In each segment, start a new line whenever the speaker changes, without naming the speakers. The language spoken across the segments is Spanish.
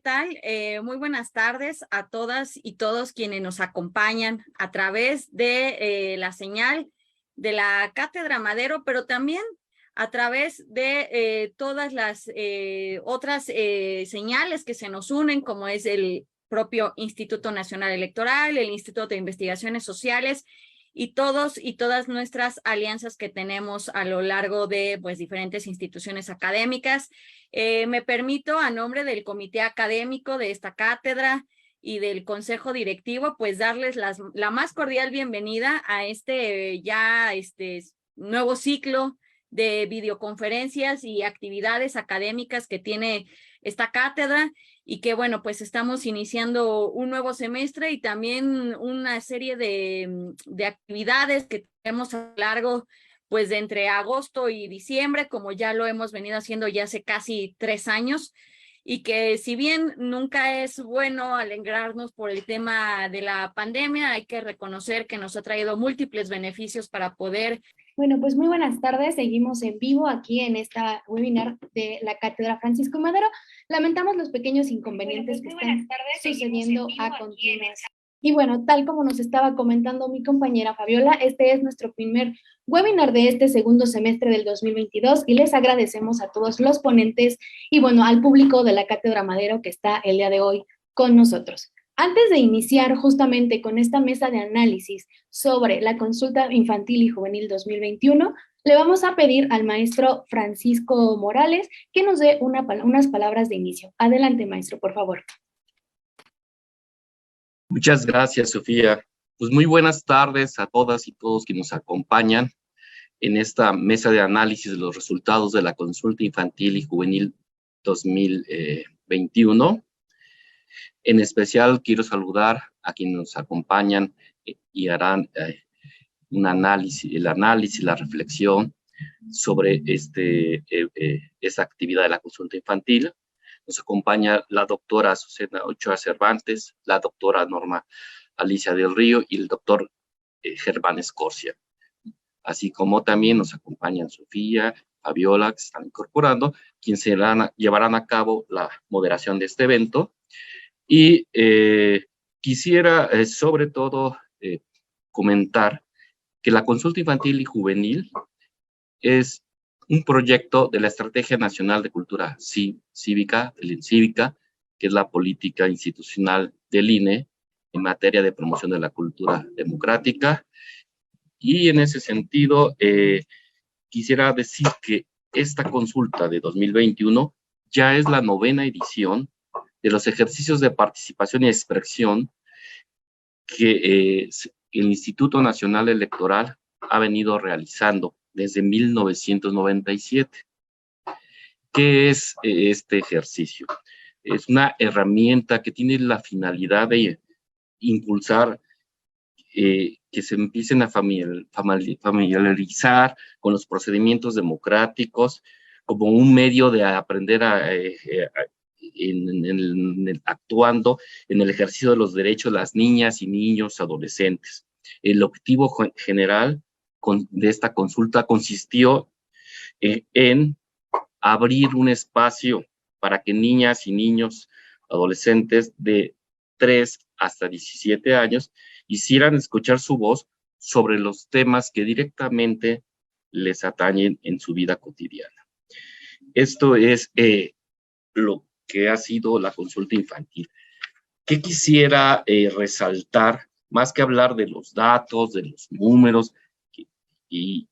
tal? Muy buenas tardes a todas y todos quienes nos acompañan a través de la señal de la Cátedra Madero, pero también a través de todas las otras señales que se nos unen, como es el propio Instituto Nacional Electoral, el Instituto de Investigaciones Sociales y todos y todas nuestras alianzas que tenemos a lo largo de pues diferentes instituciones académicas. Me permito, a nombre del comité académico de esta cátedra y del consejo directivo, pues darles la más cordial bienvenida a este nuevo ciclo de videoconferencias y actividades académicas que tiene esta cátedra, y que bueno, pues estamos iniciando un nuevo semestre y también una serie de actividades que tenemos a lo largo pues de entre agosto y diciembre, como ya lo hemos venido haciendo ya hace casi 3 años, y que si bien nunca es bueno alegrarnos por el tema de la pandemia, hay que reconocer que nos ha traído múltiples beneficios para poder.
Bueno, pues muy buenas tardes. Seguimos en vivo aquí en esta webinar de la Cátedra Francisco Madero. Lamentamos los pequeños inconvenientes que están sucediendo a continuación. Y bueno, tal como nos estaba comentando mi compañera Fabiola, este es nuestro primer webinar de este segundo semestre del 2022 y les agradecemos a todos los ponentes y bueno, al público de la Cátedra Madero que está el día de hoy con nosotros. Antes de iniciar justamente con esta mesa de análisis sobre la consulta infantil y juvenil 2021, le vamos a pedir al maestro Francisco Morales que nos dé unas palabras de inicio. Adelante, maestro, por favor.
Muchas gracias, Sofía. Pues muy buenas tardes a todas y todos que nos acompañan en esta mesa de análisis de los resultados de la consulta infantil y juvenil 2021. En especial quiero saludar a quienes nos acompañan y harán el análisis, la reflexión sobre esta actividad de la consulta infantil. Nos acompaña la doctora Azucena Ochoa Cervantes, la doctora Norma Alicia del Río y el doctor Germán Escorcia. Así como también nos acompañan Sofía, Fabiola, que se están incorporando, quienes llevarán a cabo la moderación de este evento. Y quisiera sobre todo comentar que la consulta infantil y juvenil es un proyecto de la Estrategia Nacional de Cultura Cívica, del INCívica, que es la política institucional del INE en materia de promoción de la cultura democrática. Y en ese sentido, quisiera decir que esta consulta de 2021 ya es la 9ª edición de los ejercicios de participación y expresión que el Instituto Nacional Electoral ha venido realizando desde 1997. ¿Qué es este ejercicio? Es una herramienta que tiene la finalidad de impulsar que se empiecen a familiarizar con los procedimientos democráticos como un medio de aprender actuando en el ejercicio de los derechos de las niñas y niños adolescentes. El objetivo general de esta consulta consistió en abrir un espacio para que niñas y niños adolescentes de 3 hasta 17 años hicieran escuchar su voz sobre los temas que directamente les atañen en su vida cotidiana. Esto es lo que ha sido la consulta infantil. ¿Qué quisiera resaltar? Más que hablar de los datos, de los números y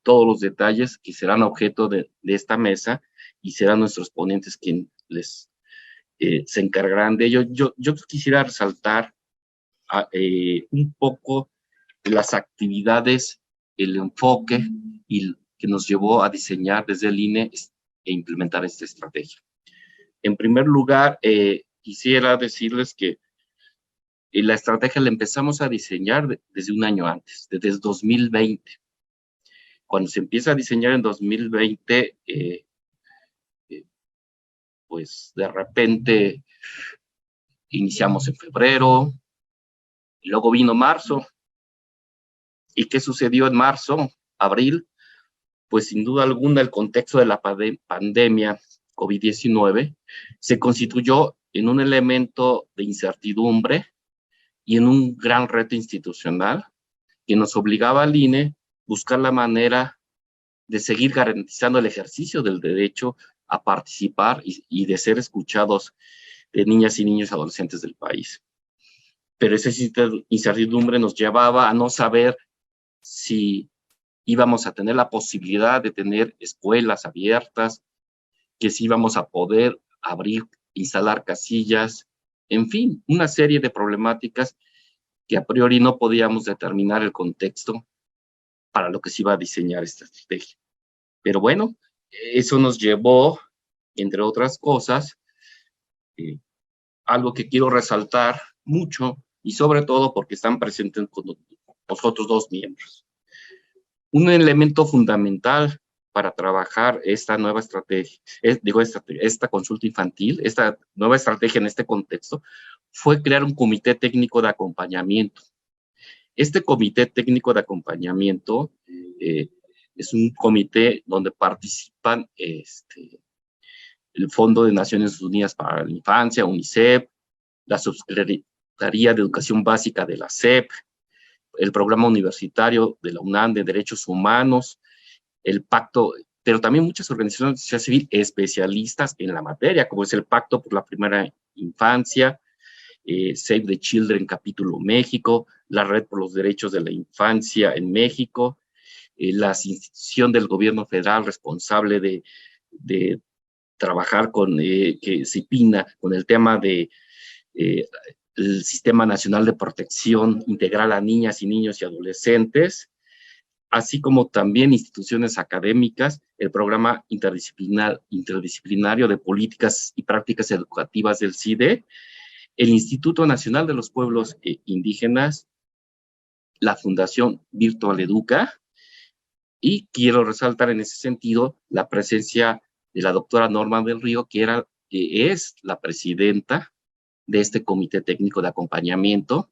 todos los detalles que serán objeto de esta mesa y serán nuestros ponentes quienes se encargarán de ello. Yo quisiera resaltar un poco las actividades, el enfoque que nos llevó a diseñar desde el INE e implementar esta estrategia. En primer lugar, quisiera decirles que la estrategia la empezamos a diseñar desde un año antes, desde 2020. Cuando se empieza a diseñar en 2020, pues de repente iniciamos en febrero, y luego vino marzo. ¿Y qué sucedió en marzo, abril? Pues sin duda alguna el contexto de la pandemia COVID-19 se constituyó en un elemento de incertidumbre y en un gran reto institucional que nos obligaba al INE buscar la manera de seguir garantizando el ejercicio del derecho a participar y de ser escuchados de niñas y niños adolescentes del país. Pero esa incertidumbre nos llevaba a no saber si íbamos a tener la posibilidad de tener escuelas abiertas, que si íbamos a poder abrir, instalar casillas, en fin, una serie de problemáticas que a priori no podíamos determinar el contexto para lo que se iba a diseñar esta estrategia. Pero bueno, eso nos llevó, entre otras cosas, algo que quiero resaltar mucho, y sobre todo porque están presentes con los otros dos miembros. Un elemento fundamental para trabajar esta nueva estrategia, esta consulta infantil, esta nueva estrategia en este contexto, fue crear un comité técnico de acompañamiento. Este comité técnico de acompañamiento es un comité donde participan el Fondo de Naciones Unidas para la Infancia, UNICEF, la Subsecretaría de Educación Básica de la SEP, el Programa Universitario de la UNAM de Derechos Humanos, el Pacto, pero también muchas organizaciones de sociedad civil especialistas en la materia, como es el Pacto por la Primera Infancia, Save the Children Capítulo México, la Red por los Derechos de la Infancia en México, la institución del gobierno federal responsable de trabajar con CIPINA, con el tema de el Sistema Nacional de Protección Integral a Niñas y Niños y Adolescentes, así como también instituciones académicas, el Programa Interdisciplinario de Políticas y Prácticas Educativas del CIDE, el Instituto Nacional de los Pueblos Indígenas, la Fundación Virtual Educa, y quiero resaltar en ese sentido la presencia de la doctora Norma del Río, que es la presidenta de este comité técnico de acompañamiento,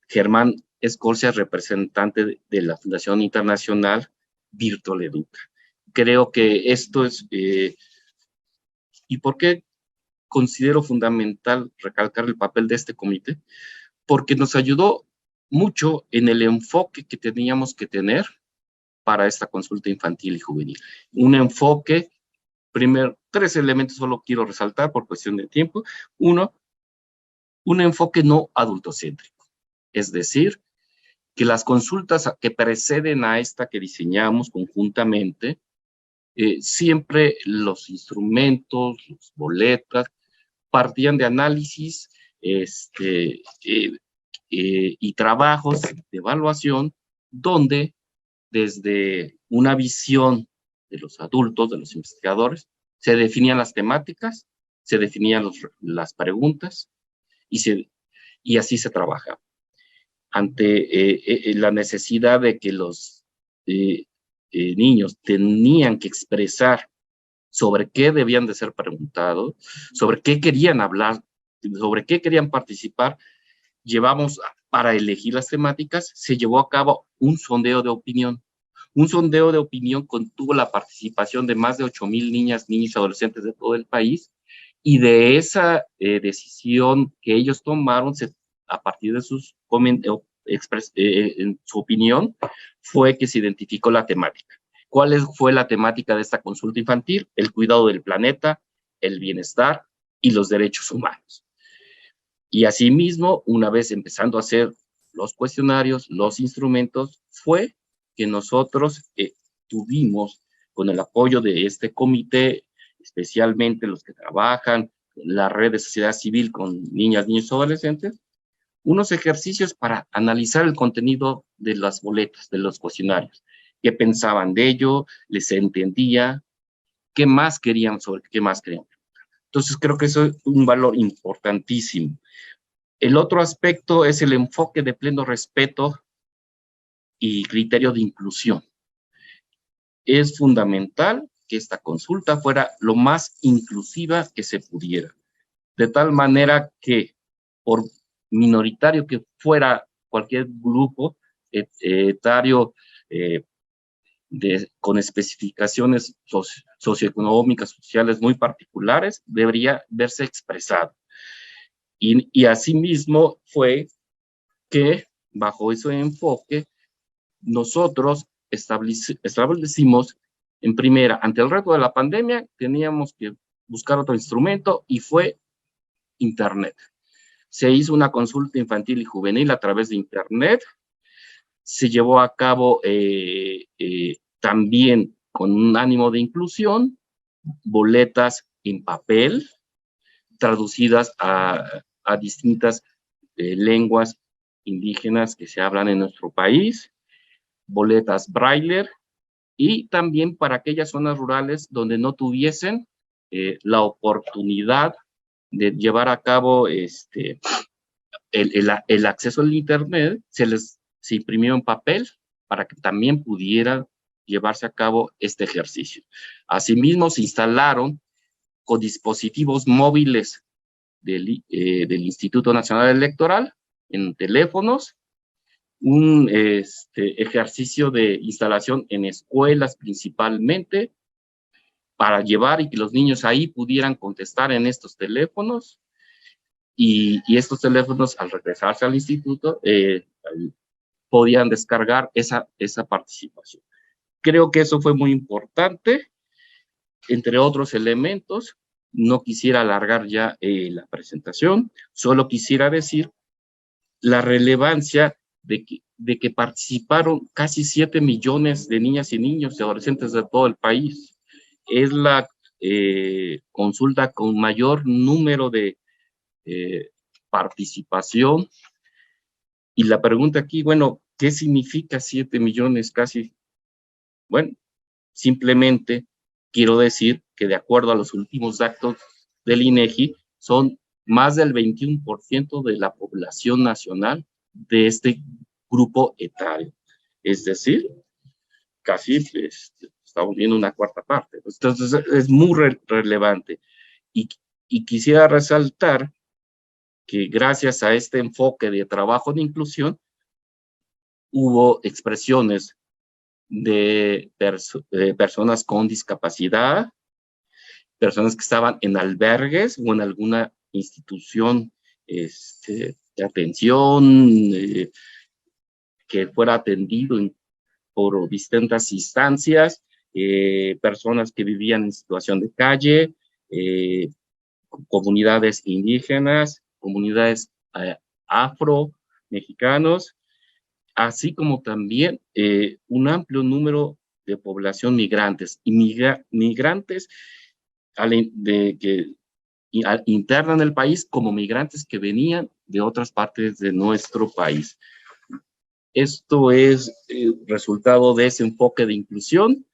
Germán Escorcia, representante de la Fundación Internacional Virtual Educa. Creo que esto es, ¿y por qué considero fundamental recalcar el papel de este comité? Porque nos ayudó mucho en el enfoque que teníamos que tener para esta consulta infantil y juvenil. Un enfoque, primero, 3 elementos solo quiero resaltar por cuestión de tiempo. Uno, un enfoque no adultocéntrico, es decir, que las consultas que preceden a esta que diseñamos conjuntamente, siempre los instrumentos, las boletas, partían de análisis y trabajos de evaluación donde desde una visión de los adultos, de los investigadores, se definían las temáticas, se definían las preguntas y así se trabaja. Ante la necesidad de que los niños tenían que expresar sobre qué debían de ser preguntados, sobre qué querían hablar, sobre qué querían participar, para elegir las temáticas, se llevó a cabo un sondeo de opinión. Un sondeo de opinión contuvo la participación de más de 8,000 niñas, niños y adolescentes de todo el país, y de esa decisión que ellos tomaron, a partir de sus comentarios, en su opinión, fue que se identificó la temática. ¿Cuál fue la temática de esta consulta infantil? El cuidado del planeta, el bienestar y los derechos humanos. Y asimismo, una vez empezando a hacer los cuestionarios, los instrumentos, fue que nosotros tuvimos, con el apoyo de este comité, especialmente los que trabajan en la red de sociedad civil con niñas, niños y adolescentes, unos ejercicios para analizar el contenido de las boletas, de los cuestionarios. ¿Qué pensaban de ello? ¿Les entendía? ¿Qué más querían sobre qué más querían? Entonces, creo que eso es un valor importantísimo. El otro aspecto es el enfoque de pleno respeto y criterio de inclusión. Es fundamental que esta consulta fuera lo más inclusiva que se pudiera, de tal manera que, por minoritario que fuera cualquier grupo etario, con especificaciones socioeconómicas, sociales muy particulares, debería verse expresado. Y asimismo fue que, bajo ese enfoque, nosotros establecimos, en primera, ante el reto de la pandemia, teníamos que buscar otro instrumento y fue Internet. Se hizo una consulta infantil y juvenil a través de Internet. Se llevó a cabo también con un ánimo de inclusión, boletas en papel, traducidas a distintas lenguas indígenas que se hablan en nuestro país, boletas braille, y también para aquellas zonas rurales donde no tuviesen la oportunidad de llevar a cabo el acceso al Internet, se imprimió en papel para que también pudiera llevarse a cabo este ejercicio. Asimismo, se instalaron con dispositivos móviles del Instituto Nacional Electoral en teléfonos, un ejercicio de instalación en escuelas principalmente, para llevar y que los niños ahí pudieran contestar en estos teléfonos, y estos teléfonos, al regresarse al instituto, podían descargar esa participación. Creo que eso fue muy importante, entre otros elementos. No quisiera alargar ya la presentación, solo quisiera decir la relevancia de que participaron casi 7 millones de niñas y niños y adolescentes de todo el país. Es la consulta con mayor número de participación. Y la pregunta aquí, bueno, ¿qué significa 7 millones casi? Bueno, simplemente quiero decir que de acuerdo a los últimos datos del INEGI, son más del 21% de la población nacional de este grupo etario. Es decir, casi estamos viendo una cuarta parte. Entonces, es muy relevante. Y quisiera resaltar que gracias a este enfoque de trabajo de inclusión, hubo expresiones de personas con discapacidad, personas que estaban en albergues o en alguna institución de atención, que fuera atendido por distintas instancias, personas que vivían en situación de calle, comunidades indígenas, comunidades afro, mexicanos, así como también un amplio número de población migrantes, y migrantes que internan el país, como migrantes que venían de otras partes de nuestro país. Esto es resultado de ese enfoque de inclusión,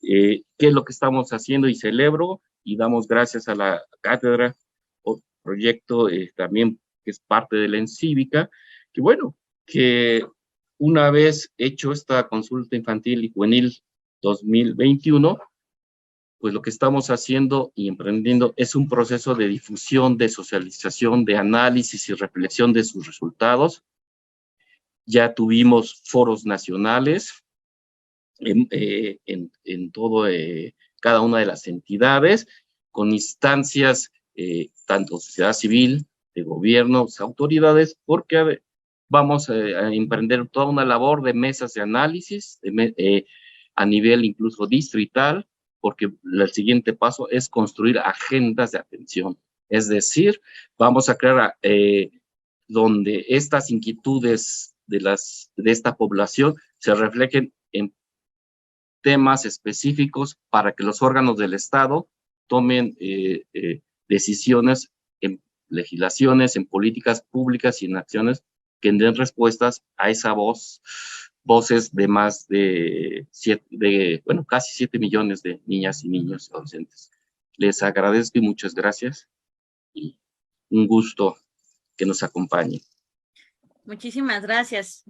que es lo que estamos haciendo, y celebro y damos gracias a la cátedra o proyecto también, que es parte de la Encívica, que bueno, que una vez hecho esta consulta infantil y juvenil 2021, pues lo que estamos haciendo y emprendiendo es un proceso de difusión, de socialización, de análisis y reflexión de sus resultados. Ya tuvimos foros nacionales en todo, cada una de las entidades, con instancias, tanto sociedad civil, de gobiernos, autoridades, porque vamos a emprender toda una labor de mesas de análisis a nivel incluso distrital, porque el siguiente paso es construir agendas de atención. Es decir, vamos a crear donde estas inquietudes de esta población se reflejen en temas específicos para que los órganos del Estado tomen decisiones en legislaciones, en políticas públicas y en acciones que den respuestas a esa voces de más de casi 7 millones de niñas y niños adolescentes. Les agradezco y muchas gracias, y un gusto que nos acompañen.
Muchísimas gracias,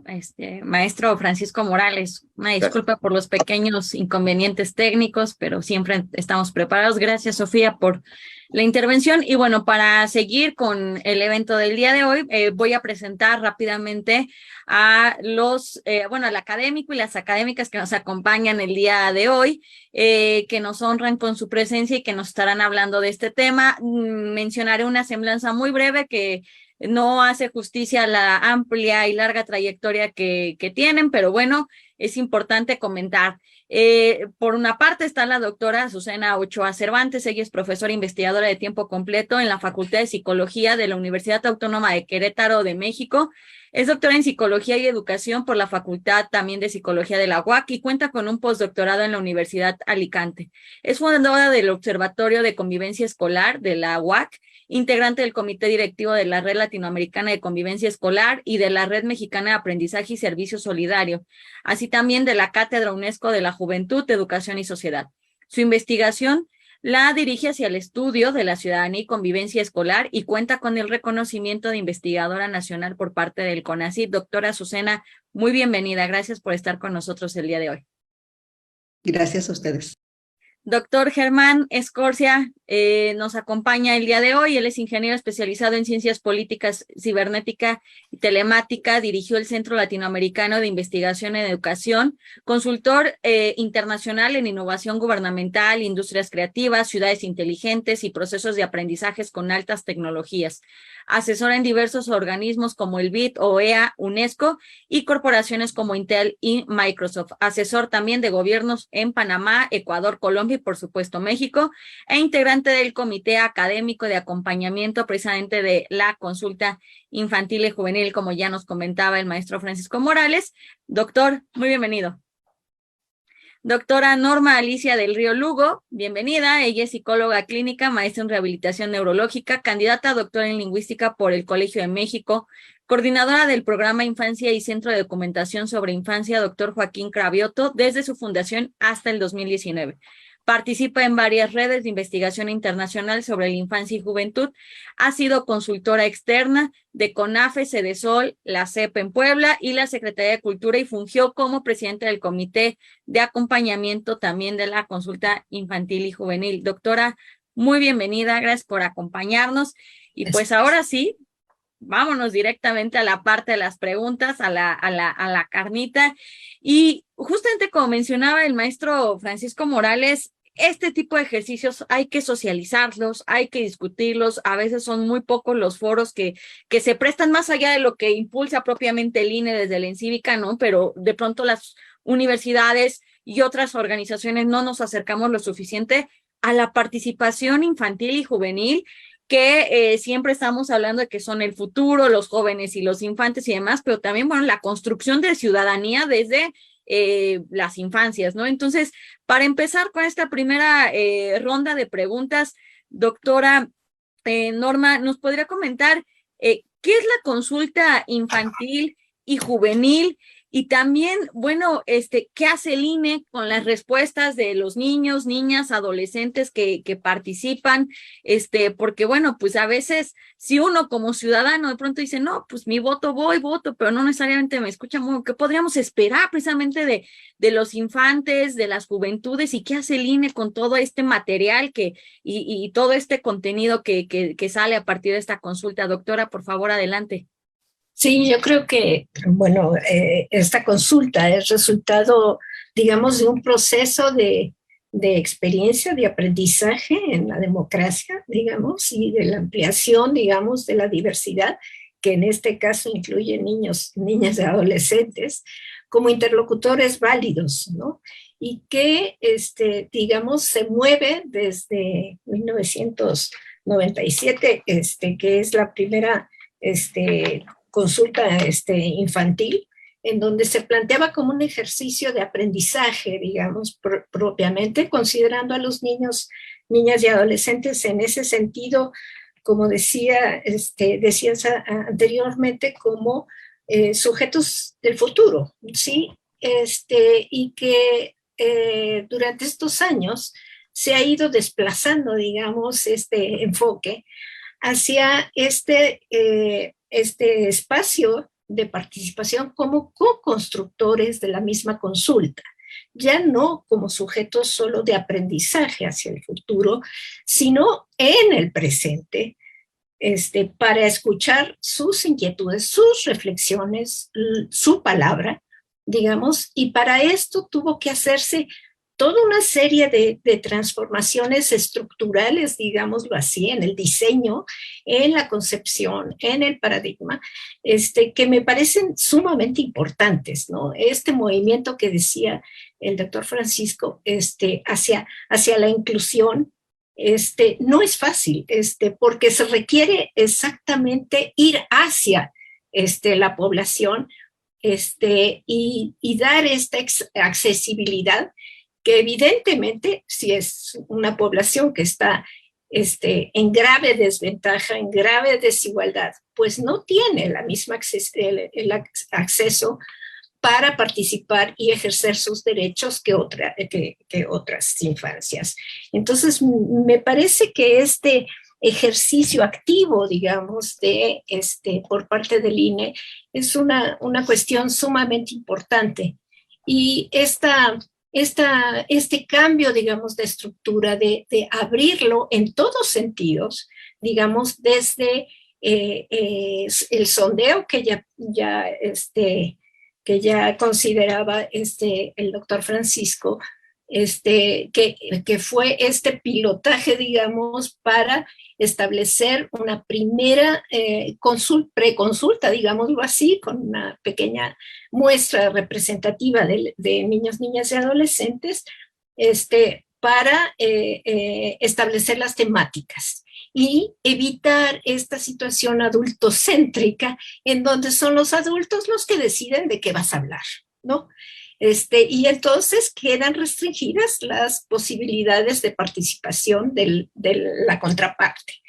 maestro Francisco Morales. Una disculpa por los pequeños inconvenientes técnicos, pero siempre estamos preparados. Gracias, Sofía, por la intervención. Y bueno, para seguir con el evento del día de hoy, voy a presentar rápidamente a al académico y las académicas que nos acompañan el día de hoy, que nos honran con su presencia y que nos estarán hablando de este tema. Mencionaré una semblanza muy breve que no hace justicia a la amplia y larga trayectoria que tienen, pero bueno, es importante comentar. Por una parte está la doctora Azucena Ochoa Cervantes. Ella es profesora investigadora de tiempo completo en la Facultad de Psicología de la Universidad Autónoma de Querétaro de México. Es doctora en Psicología y Educación por la Facultad también de Psicología de la UAC y cuenta con un postdoctorado en la Universidad Alicante. Es fundadora del Observatorio de Convivencia Escolar de la UAC, integrante del Comité Directivo de la Red Latinoamericana de Convivencia Escolar y de la Red Mexicana de Aprendizaje y Servicio Solidario, así también de la Cátedra UNESCO de la Juventud, Educación y Sociedad. Su investigación la dirige hacia el estudio de la ciudadanía y convivencia escolar y cuenta con el reconocimiento de investigadora nacional por parte del CONACYT. Doctora Azucena, muy bienvenida. Gracias por estar con nosotros el día de hoy.
Gracias a ustedes.
Doctor Germán Escorcia nos acompaña el día de hoy. Él es ingeniero especializado en ciencias políticas, cibernética y telemática. Dirigió el Centro Latinoamericano de Investigación en Educación, consultor internacional en innovación gubernamental, industrias creativas, ciudades inteligentes y procesos de aprendizajes con altas tecnologías. Asesora en diversos organismos como el BID, OEA, UNESCO y corporaciones como Intel y Microsoft. Asesor también de gobiernos en Panamá, Ecuador, Colombia y por supuesto México, e integrante del Comité Académico de Acompañamiento precisamente de la consulta infantil y juvenil, como ya nos comentaba el maestro Francisco Morales. Doctor, muy bienvenido. Doctora Norma Alicia del Río Lugo, bienvenida. Ella es psicóloga clínica, maestra en rehabilitación neurológica, candidata a doctora en lingüística por el Colegio de México, coordinadora del programa Infancia y Centro de Documentación sobre Infancia, doctor Joaquín Cravioto, desde su fundación hasta el 2019. Participa en varias redes de investigación internacional sobre la infancia y juventud. Ha sido consultora externa de CONAFE, Cedesol, la CEP en Puebla y la Secretaría de Cultura y fungió como presidente del Comité de Acompañamiento también de la Consulta Infantil y Juvenil. Doctora, muy bienvenida, gracias por acompañarnos. Y pues ahora sí, vámonos directamente a la parte de las preguntas, a la carnita. Y justamente como mencionaba el maestro Francisco Morales, este tipo de ejercicios hay que socializarlos, hay que discutirlos. A veces son muy pocos los foros que se prestan más allá de lo que impulsa propiamente el INE desde la Encívica, ¿no? Pero de pronto las universidades y otras organizaciones no nos acercamos lo suficiente a la participación infantil y juvenil, que siempre estamos hablando de que son el futuro, los jóvenes y los infantes y demás, pero también, bueno, la construcción de ciudadanía desde las infancias, ¿no? Entonces, para empezar con esta primera ronda de preguntas, doctora Norma, ¿nos podría comentar qué es la consulta infantil y juvenil? Y también, bueno, ¿qué hace el INE con las respuestas de los niños, niñas, adolescentes que participan? Porque, bueno, pues a veces, si uno como ciudadano de pronto dice, no, pues mi voto voto, pero no necesariamente me escuchan, bueno, ¿qué podríamos esperar precisamente de los infantes, de las juventudes? ¿Y qué hace el INE con todo este material y todo este contenido que sale a partir de esta consulta? Doctora, por favor, adelante.
Sí, yo creo que, bueno, esta consulta es resultado, digamos, de un proceso de experiencia, de aprendizaje en la democracia, digamos, y de la ampliación, digamos, de la diversidad, que en este caso incluye niños, niñas y adolescentes, como interlocutores válidos, ¿no? Y que, digamos, se mueve desde 1997, que es la primera, consulta infantil, en donde se planteaba como un ejercicio de aprendizaje, digamos, propiamente, considerando a los niños, niñas y adolescentes en ese sentido, como decías anteriormente, como sujetos del futuro, ¿sí? Y que durante estos años se ha ido desplazando, digamos, este enfoque hacia este espacio de participación como co-constructores de la misma consulta, ya no como sujetos solo de aprendizaje hacia el futuro, sino en el presente, para escuchar sus inquietudes, sus reflexiones, su palabra, digamos, y para esto tuvo que hacerse toda una serie de transformaciones estructurales, digámoslo así, en el diseño, en la concepción, en el paradigma, que me parecen sumamente importantes, ¿no? Este movimiento que decía el doctor Francisco, hacia la inclusión, no es fácil, porque se requiere exactamente ir hacia la población y dar esta accesibilidad que evidentemente, si es una población que está en grave desventaja, en grave desigualdad, pues no tiene la misma el acceso para participar y ejercer sus derechos que otras infancias. Entonces, me parece que este ejercicio activo, digamos, por parte del INE es una cuestión sumamente importante. Y este cambio, digamos, de estructura, de abrirlo en todos sentidos, digamos, desde el sondeo que ya consideraba el doctor Francisco, que fue este pilotaje, digamos, para establecer una primera preconsulta, digámoslo así, con una pequeña muestra representativa de niños, niñas y adolescentes, para establecer las temáticas y evitar esta situación adultocéntrica en donde son los adultos los que deciden de qué vas a hablar, ¿no? Y entonces quedan restringidas las posibilidades de participación de la contraparte.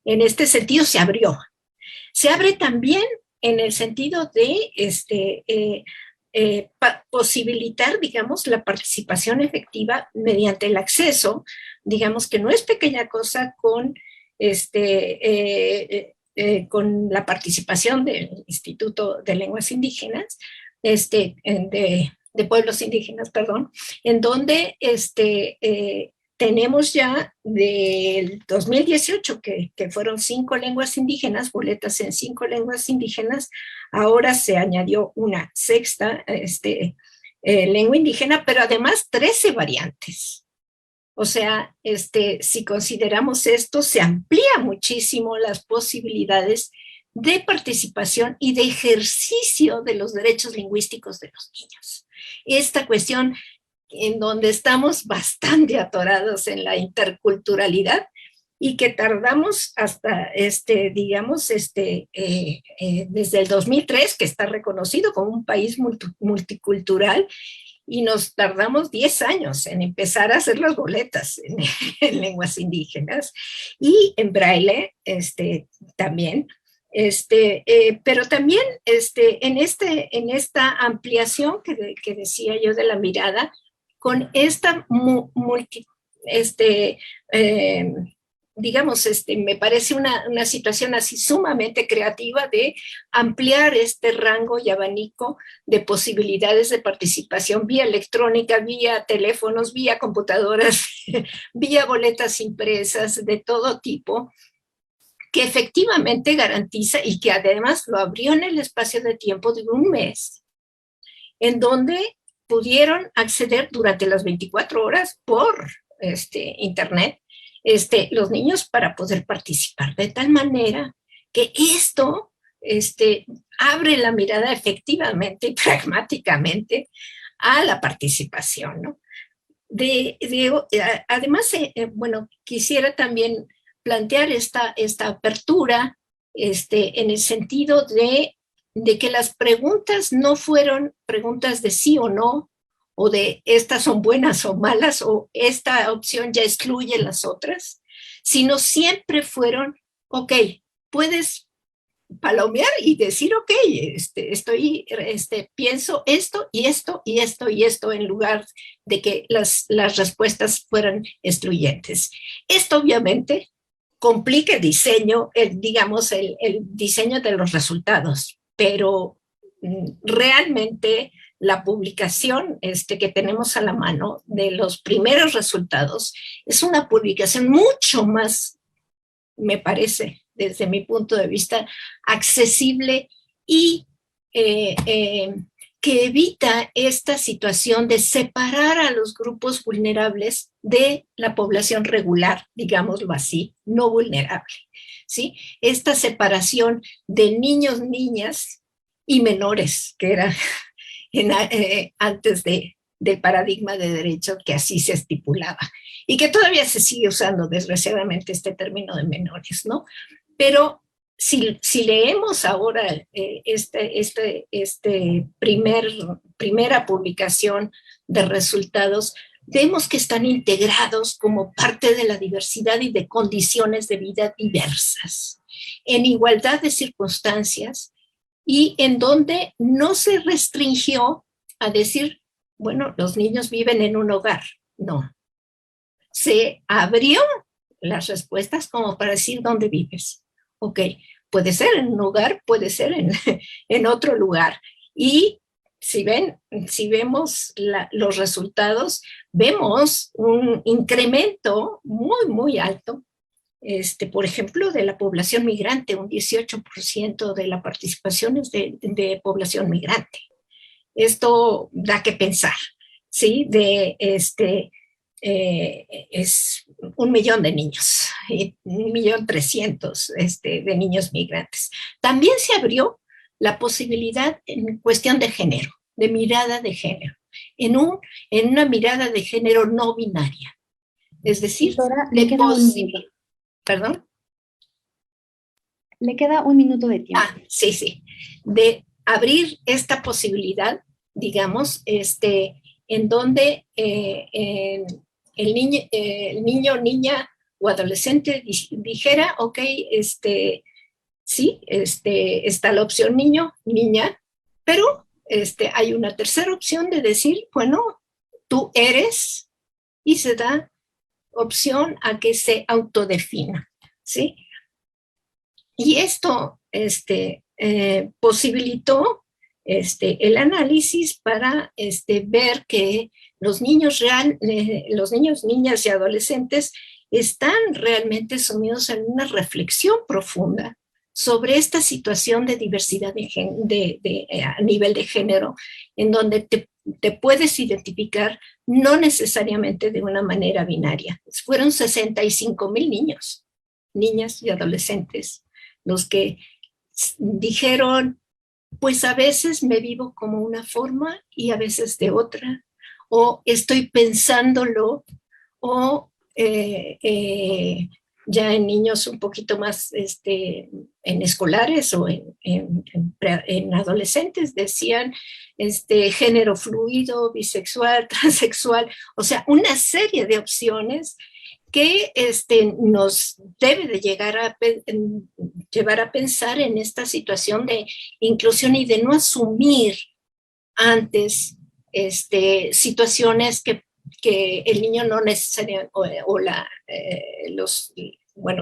En este sentido se abrió. Se abre también en el sentido de posibilitar, digamos, la participación efectiva mediante el acceso, digamos que no es pequeña cosa con la participación del Instituto de Lenguas Indígenas, de pueblos indígenas, perdón, en donde tenemos ya del 2018, que fueron 5 lenguas indígenas, boletas en 5 lenguas indígenas, ahora se añadió una sexta lengua indígena, pero además 13 variantes. O sea, si consideramos esto, se amplía muchísimo las posibilidades de participación y de ejercicio de los derechos lingüísticos de los niños. Esta cuestión en donde estamos bastante atorados en la interculturalidad y que tardamos hasta, digamos, desde el 2003, que está reconocido como un país multicultural, y nos tardamos 10 años en empezar a hacer las boletas en lenguas indígenas y en braille también. Pero también en esta ampliación que decía yo de la mirada, con esta digamos, me parece una situación así sumamente creativa de ampliar este rango y abanico de posibilidades de participación vía electrónica, vía teléfonos, vía computadoras, vía boletas impresas de todo tipo, que efectivamente garantiza y que además lo abrió en el espacio de tiempo de un mes, en donde pudieron acceder durante las 24 horas por internet los niños para poder participar, de tal manera que esto abre la mirada efectivamente y pragmáticamente a la participación, ¿no? Además, bueno, quisiera también plantear esta apertura en el sentido de que las preguntas no fueron preguntas de sí o no, o de estas son buenas o malas, o esta opción ya excluye las otras, sino siempre fueron, ok, puedes palomear y decir, ok, pienso esto y esto y esto y esto, en lugar de que las respuestas fueran excluyentes. Esto obviamente complica el diseño, digamos, el diseño de los resultados, pero realmente la publicación que tenemos a la mano de los primeros resultados es una publicación mucho más, me parece, desde mi punto de vista, accesible y que evita esta situación de separar a los grupos vulnerables de la población regular, digámoslo así, no vulnerable, ¿sí? Esta separación de niños, niñas y menores, que era antes del paradigma de derecho que así se estipulaba, y que todavía se sigue usando, desgraciadamente, este término de menores, ¿no? Pero si leemos ahora primera publicación de resultados, vemos que están integrados como parte de la diversidad y de condiciones de vida diversas, en igualdad de circunstancias, y en donde no se restringió a decir, bueno, los niños viven en un hogar. No. Se abrió las respuestas como para decir dónde vives. Ok, puede ser en un hogar, puede ser en otro lugar. Y si vemos los resultados, vemos un incremento muy, muy alto, por ejemplo, de la población migrante. Un 18% de la participación es de población migrante. Esto da que pensar, ¿sí? Es 1.000.000 de niños, 1.300.000 de niños migrantes. También se abrió la posibilidad en cuestión de género, de mirada de género, en una mirada de género no binaria. Es decir,
Doctora, le queda un minuto.
¿Perdón?
Le queda un minuto de tiempo.
Sí. De abrir esta posibilidad, digamos, en donde el niño, niña o adolescente dijera, ok, sí, está la opción niño, niña, pero hay una tercera opción de decir, bueno, tú eres, y se da opción a que se autodefina, ¿sí? Y esto posibilitó el análisis para ver que los niños, niñas y adolescentes están realmente sumidos en una reflexión profunda sobre esta situación de diversidad a nivel de género, en donde te puedes identificar no necesariamente de una manera binaria. Fueron 65,000 niños, niñas y adolescentes los que dijeron, pues a veces me vivo como una forma y a veces de otra, o estoy pensándolo, o ya en niños un poquito más en escolares o en adolescentes decían género fluido, bisexual, transexual, o sea, una serie de opciones que nos debe de llevar a pensar en esta situación de inclusión y de no asumir antes situaciones que el niño no necesariamente,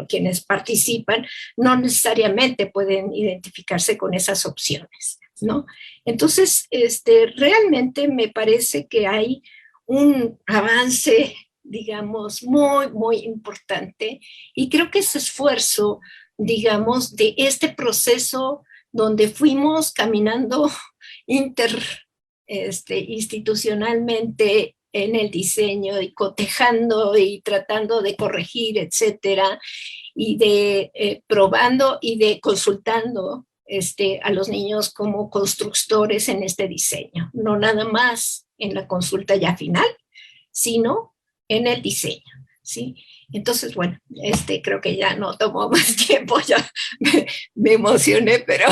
quienes participan, no necesariamente pueden identificarse con esas opciones, ¿no? Entonces, realmente me parece que hay un avance, digamos, muy, muy importante, y creo que ese esfuerzo, digamos, de este proceso donde fuimos caminando institucionalmente en el diseño y cotejando y tratando de corregir, etcétera, y de probando y de consultando a los niños como constructores en este diseño, no nada más en la consulta ya final, sino en el diseño, ¿sí? Entonces, bueno, creo que ya no tomó más tiempo, ya me emocioné, pero...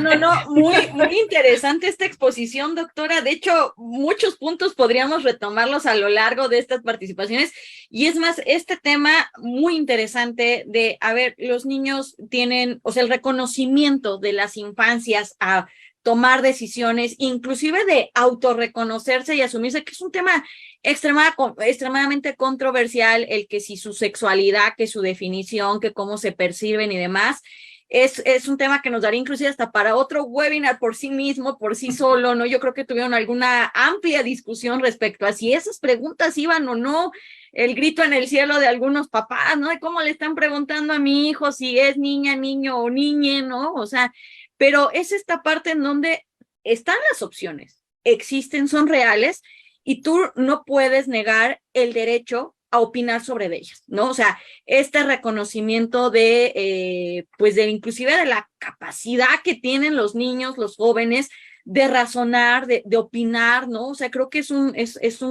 No, muy, muy interesante esta exposición, doctora. De hecho, muchos puntos podríamos retomarlos a lo largo de estas participaciones, y es más, este tema muy interesante de, a ver, los niños tienen, o sea, el reconocimiento de las infancias a tomar decisiones, inclusive de autorreconocerse y asumirse, que es un tema extremadamente controversial, el que si su sexualidad, que su definición, que cómo se perciben y demás. es un tema que nos daría inclusive hasta para otro webinar por sí mismo, por sí solo, ¿no? Yo creo que tuvieron alguna amplia discusión respecto a si esas preguntas iban o no, el grito en el cielo de algunos papás, ¿no? De cómo le están preguntando a mi hijo si es niña, niño o niñe, ¿no? O sea, pero es esta parte en donde están las opciones, existen, son reales, y tú no puedes negar el derecho a opinar sobre ellas, ¿no? O sea, este reconocimiento pues inclusive de la capacidad que tienen los niños, los jóvenes, de razonar, de opinar, ¿no? O sea, creo que es un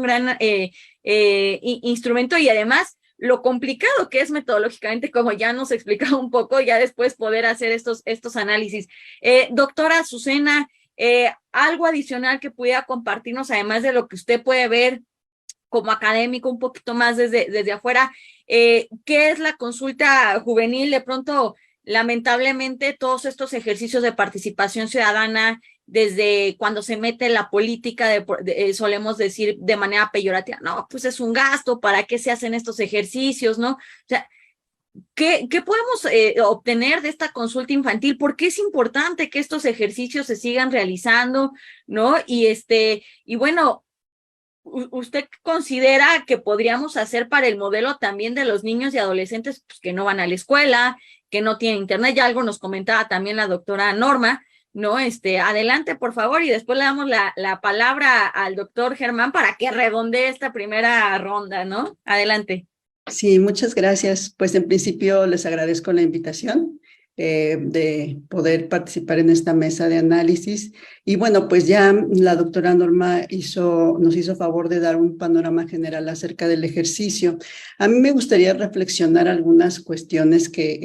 gran instrumento, y además lo complicado que es metodológicamente, como ya nos explicaba un poco, ya después poder hacer estos análisis. Doctora Azucena, algo adicional que pudiera compartirnos, además de lo que usted puede ver como académico un poquito más desde afuera, ¿qué es la consulta juvenil? De pronto, lamentablemente, todos estos ejercicios de participación ciudadana, desde cuando se mete la política, solemos decir de manera peyorativa, no, pues es un gasto, ¿para qué se hacen estos ejercicios, no? O sea, ¿qué podemos obtener de esta consulta infantil? ¿Por qué es importante que estos ejercicios se sigan realizando, no? Y bueno, ¿usted considera que podríamos hacer para el modelo también de los niños y adolescentes pues, que no van a la escuela, que no tienen internet? Ya algo nos comentaba también la doctora Norma, ¿no? Adelante, por favor, y después le damos la palabra al doctor Germán para que redondee esta primera ronda, ¿no? Adelante.
Sí, muchas gracias. Pues en principio les agradezco la invitación de poder participar en esta mesa de análisis. Y bueno, pues ya la doctora Norma nos hizo favor de dar un panorama general acerca del ejercicio. A mí me gustaría reflexionar algunas cuestiones que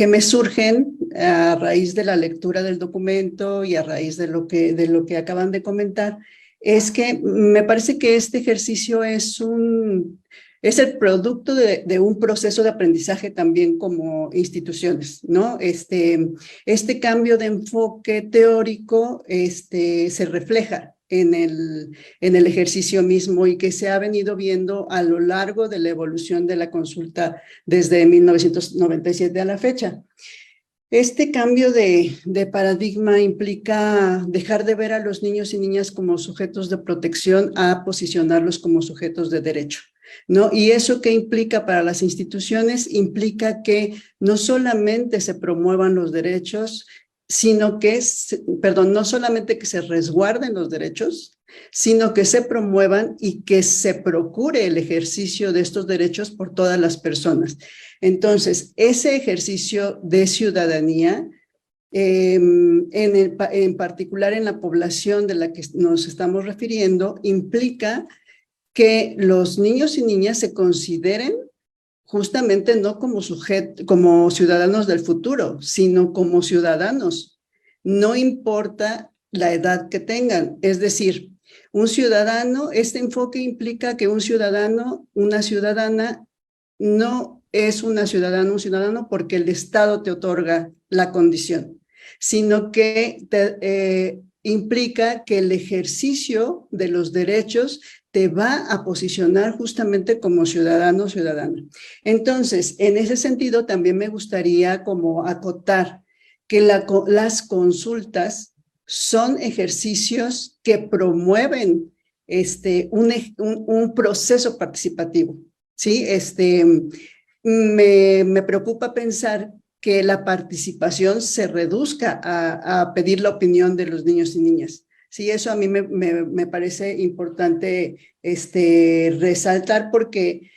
me surgen a raíz de la lectura del documento y a raíz de lo que acaban de comentar. Es que me parece que este ejercicio es el producto de un proceso de aprendizaje también como instituciones, ¿no? Este cambio de enfoque teórico se refleja en el ejercicio mismo y que se ha venido viendo a lo largo de la evolución de la consulta desde 1997 a la fecha. Este cambio de paradigma implica dejar de ver a los niños y niñas como sujetos de protección a posicionarlos como sujetos de derecho, ¿no? Y eso que implica para las instituciones implica que no solamente se promuevan los derechos, sino que, no solamente que se resguarden los derechos, sino que se promuevan y que se procure el ejercicio de estos derechos por todas las personas. Entonces, ese ejercicio de ciudadanía, en particular en la población de la que nos estamos refiriendo, implica que los niños y niñas se consideren justamente no como ciudadanos del futuro, sino como ciudadanos. No importa la edad que tengan, es decir, un ciudadano, este enfoque implica que un ciudadano, una ciudadana, no es una ciudadana, un ciudadano porque el Estado te otorga la condición, sino que implica que el ejercicio de los derechos te va a posicionar justamente como ciudadano o ciudadana. Entonces, en ese sentido, también me gustaría como acotar que las consultas son ejercicios que promueven un proceso participativo, ¿sí? Me preocupa pensar que la participación se reduzca a pedir la opinión de los niños y niñas. Sí, eso a mí me parece importante resaltar porque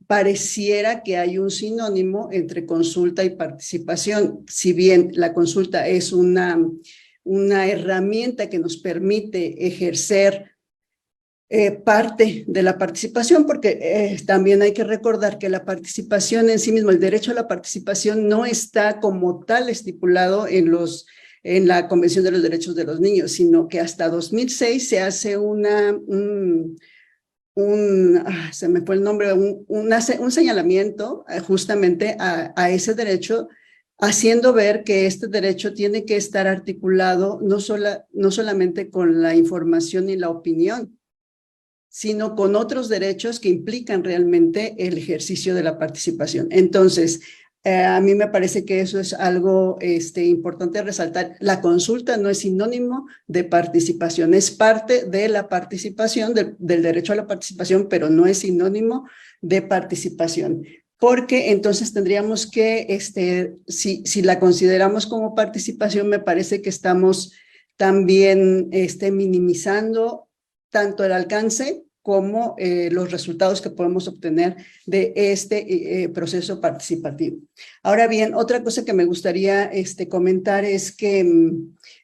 pareciera que hay un sinónimo entre consulta y participación. Si bien la consulta es una herramienta que nos permite ejercer parte de la participación, porque también hay que recordar que la participación en sí mismo, el derecho a la participación no está como tal estipulado en la Convención de los Derechos de los Niños, sino que hasta 2006 se hace se me fue el nombre, un señalamiento justamente a ese derecho, haciendo ver que este derecho tiene que estar articulado no solamente con la información y la opinión, sino con otros derechos que implican realmente el ejercicio de la participación. Entonces, A mí me parece que eso es algo importante resaltar. La consulta no es sinónimo de participación, es parte de la participación, del derecho a la participación, pero no es sinónimo de participación. Porque entonces tendríamos que, si la consideramos como participación, me parece que estamos también minimizando tanto el alcance como los resultados que podemos obtener de este proceso participativo. Ahora bien, otra cosa que me gustaría comentar es que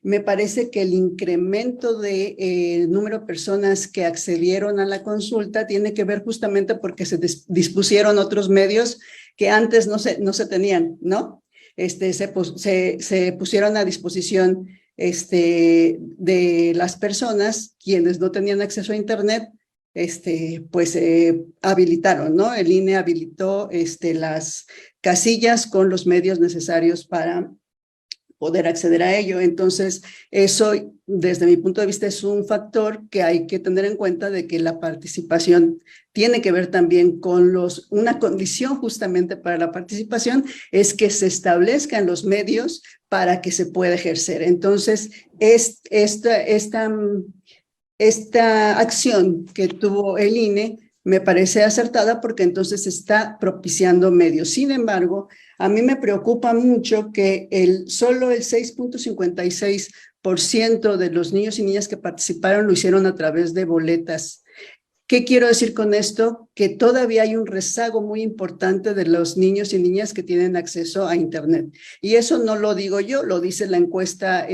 me parece que el incremento de número de personas que accedieron a la consulta tiene que ver justamente porque se dispusieron otros medios que antes no se tenían, ¿no? Se pusieron a disposición de las personas quienes no tenían acceso a Internet, pues habilitaron, ¿no? El INE habilitó las casillas con los medios necesarios para poder acceder a ello. Entonces, eso, desde mi punto de vista, es un factor que hay que tener en cuenta de que la participación tiene que ver también con una condición justamente para la participación es que se establezcan los medios para que se pueda ejercer. Entonces, esta acción que tuvo el INE me parece acertada porque entonces está propiciando medios. Sin embargo, a mí me preocupa mucho que solo el 6.56% de los niños y niñas que participaron lo hicieron a través de boletas. ¿Qué quiero decir con esto? Que todavía hay un rezago muy importante de los niños y niñas que tienen acceso a Internet. Y eso no lo digo yo, lo dice la encuesta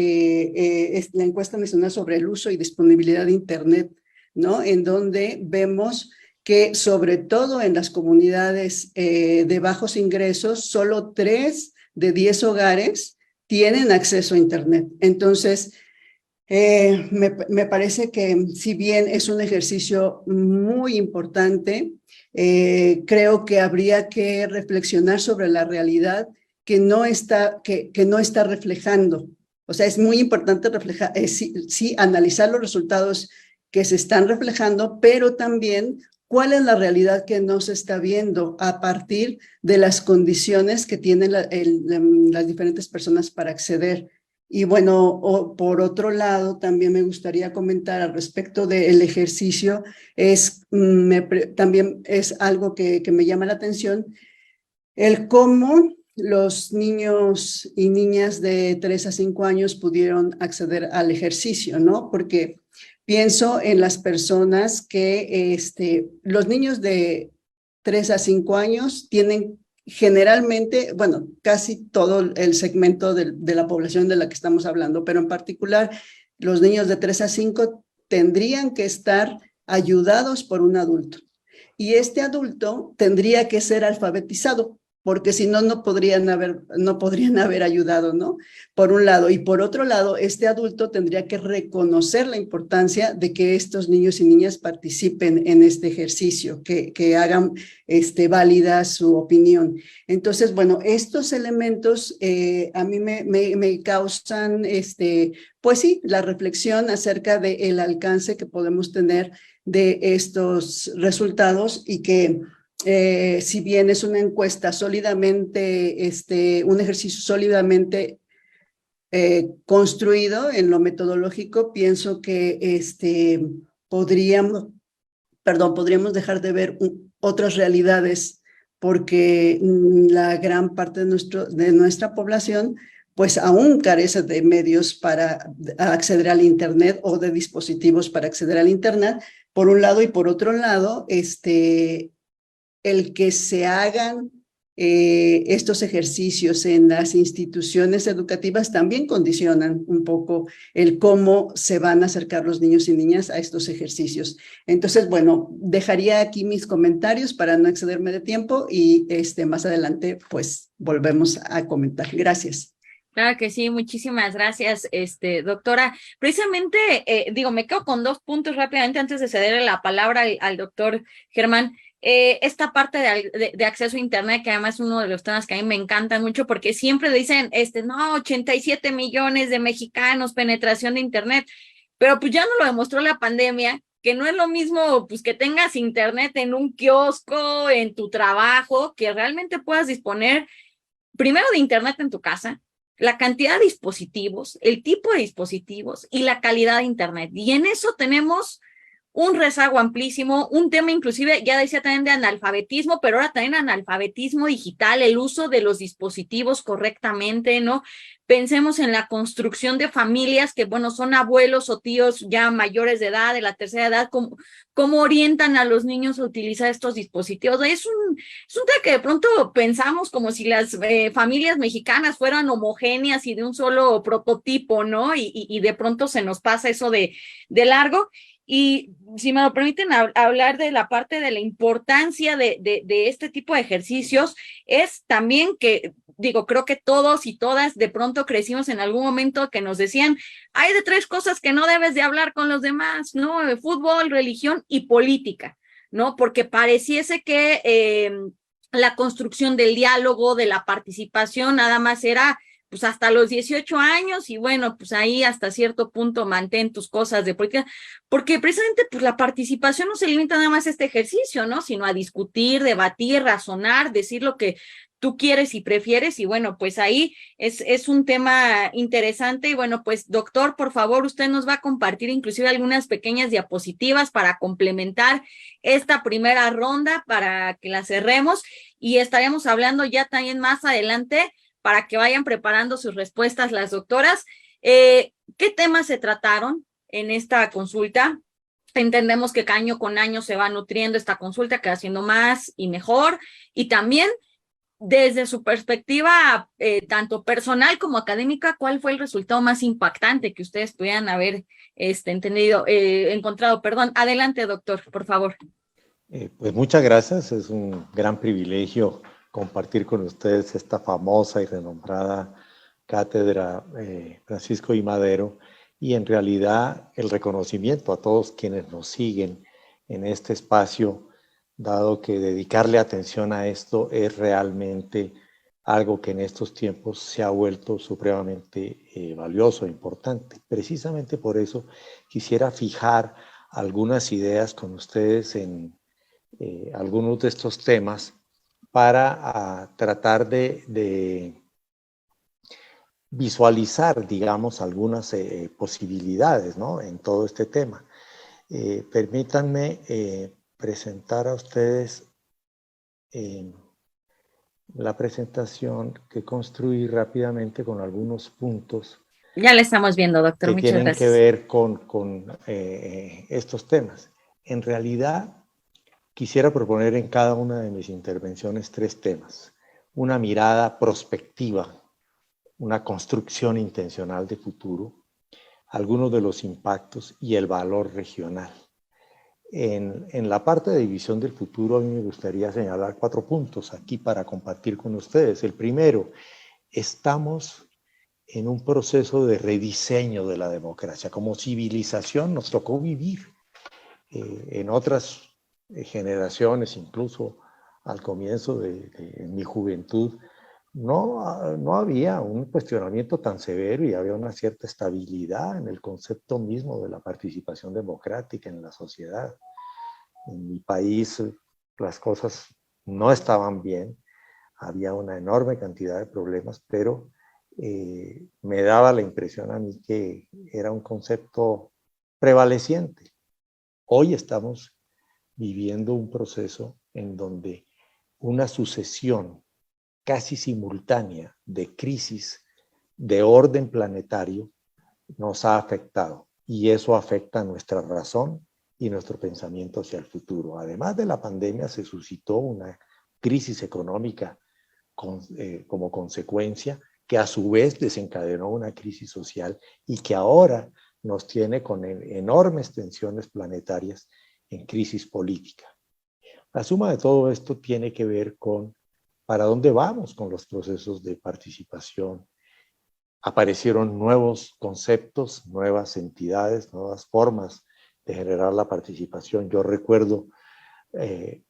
nacional sobre el uso y disponibilidad de Internet, ¿no? En donde vemos que sobre todo en las comunidades de bajos ingresos, solo 3 de 10 hogares tienen acceso a Internet. Entonces, me parece que si bien es un ejercicio muy importante, creo que habría que reflexionar sobre la realidad que no está reflejando. O sea, es muy importante sí, analizar los resultados que se están reflejando, pero también cuál es la realidad que no se está viendo a partir de las condiciones que tienen las diferentes personas para acceder. Y bueno, por otro lado, también me gustaría comentar al respecto del ejercicio, también es algo que me llama la atención, el cómo los niños y niñas de 3 a 5 años pudieron acceder al ejercicio, ¿no? Porque pienso en las personas que los niños de 3 a 5 años tienen generalmente, bueno, casi todo el segmento de la población de la que estamos hablando, pero en particular los niños de 3 a 5 tendrían que estar ayudados por un adulto. Y este adulto tendría que ser alfabetizado, porque si no, no podrían haber ayudado, ¿no? Por un lado. Y por otro lado, este adulto tendría que reconocer la importancia de que estos niños y niñas participen en este ejercicio, que hagan válida su opinión. Entonces, bueno, estos elementos a mí me causan, pues sí, la reflexión acerca del alcance que podemos tener de estos resultados y que si bien es una encuesta sólidamente, un ejercicio sólidamente construido en lo metodológico, pienso que podríamos dejar de ver otras realidades porque la gran parte de nuestra población pues aún carece de medios para acceder al Internet o de dispositivos para acceder al Internet, por un lado, y por otro lado, el que se hagan estos ejercicios en las instituciones educativas también condicionan un poco el cómo se van a acercar los niños y niñas a estos ejercicios. Entonces, bueno, dejaría aquí mis comentarios para no excederme de tiempo y más adelante pues volvemos a comentar. Gracias.
Claro que sí, muchísimas gracias, doctora. Precisamente, me quedo con 2 puntos rápidamente antes de cederle la palabra al doctor Germán. Esta parte de acceso a Internet, que además es uno de los temas que a mí me encantan mucho, porque siempre dicen, no, 87 millones de mexicanos, penetración de Internet, pero pues ya no lo demostró la pandemia, que no es lo mismo pues que tengas Internet en un kiosco, en tu trabajo, que realmente puedas disponer primero de internet en tu casa, la cantidad de dispositivos, el tipo de dispositivos y la calidad de internet. Y en eso tenemos un rezago amplísimo, un tema inclusive, ya decía también de analfabetismo, pero ahora también analfabetismo digital, el uso de los dispositivos correctamente, ¿no? Pensemos en la construcción de familias que, bueno, son abuelos o tíos ya mayores de edad, de la tercera edad, cómo orientan a los niños a utilizar estos dispositivos. Es un tema que de pronto pensamos como si las familias mexicanas fueran homogéneas y de un solo prototipo, ¿no? Y de pronto se nos pasa eso de largo. Y si me lo permiten hablar de la parte de la importancia de este tipo de ejercicios, es también que, digo, creo que todos y todas de pronto crecimos en algún momento que nos decían, hay de 3 cosas que no debes de hablar con los demás, ¿no? Fútbol, religión y política, ¿no? Porque pareciese que la construcción del diálogo, de la participación, nada más era pues hasta los 18 años y bueno, pues ahí hasta cierto punto mantén tus cosas de política, porque precisamente pues la participación no se limita nada más a este ejercicio, ¿no? Sino a discutir, debatir, razonar, decir lo que tú quieres y prefieres y bueno, pues ahí es un tema interesante y bueno, pues doctor, por favor, usted nos va a compartir inclusive algunas pequeñas diapositivas para complementar esta primera ronda para que la cerremos y estaremos hablando ya también más adelante para que vayan preparando sus respuestas las doctoras. ¿Qué temas se trataron en esta consulta? Entendemos que año con año se va nutriendo esta consulta, que va siendo más y mejor, y también desde su perspectiva, tanto personal como académica, ¿cuál fue el resultado más impactante que ustedes pudieran haber encontrado? Perdón, adelante, doctor, por favor.
Pues muchas gracias, es un gran privilegio compartir con ustedes esta famosa y renombrada cátedra Francisco I. Madero y en realidad el reconocimiento a todos quienes nos siguen en este espacio, dado que dedicarle atención a esto es realmente algo que en estos tiempos se ha vuelto supremamente valioso e importante. Precisamente por eso quisiera fijar algunas ideas con ustedes en algunos de estos temas para tratar de visualizar, digamos, algunas posibilidades, ¿no? En todo este tema. Permítanme presentar a ustedes la presentación que construí rápidamente con algunos puntos.
Ya la estamos viendo, doctor.
Muchas gracias. Que tienen que ver con estos temas. En realidad, quisiera proponer en cada una de mis intervenciones 3 temas. Una mirada prospectiva, una construcción intencional de futuro, algunos de los impactos y el valor regional. En la parte de visión del futuro, a mí me gustaría señalar 4 puntos aquí para compartir con ustedes. El primero, estamos en un proceso de rediseño de la democracia. Como civilización nos tocó vivir en otras generaciones, incluso al comienzo de mi juventud, no había un cuestionamiento tan severo y había una cierta estabilidad en el concepto mismo de la participación democrática en la sociedad. En mi país las cosas no estaban bien, había una enorme cantidad de problemas, pero me daba la impresión a mí que era un concepto prevaleciente. Hoy estamos viviendo un proceso en donde una sucesión casi simultánea de crisis de orden planetario nos ha afectado y eso afecta nuestra razón y nuestro pensamiento hacia el futuro. Además de la pandemia se suscitó una crisis económica como consecuencia que a su vez desencadenó una crisis social y que ahora nos tiene con enormes tensiones planetarias en crisis política. La suma de todo esto tiene que ver con para dónde vamos con los procesos de participación. Aparecieron nuevos conceptos, nuevas entidades, nuevas formas de generar la participación. Yo recuerdo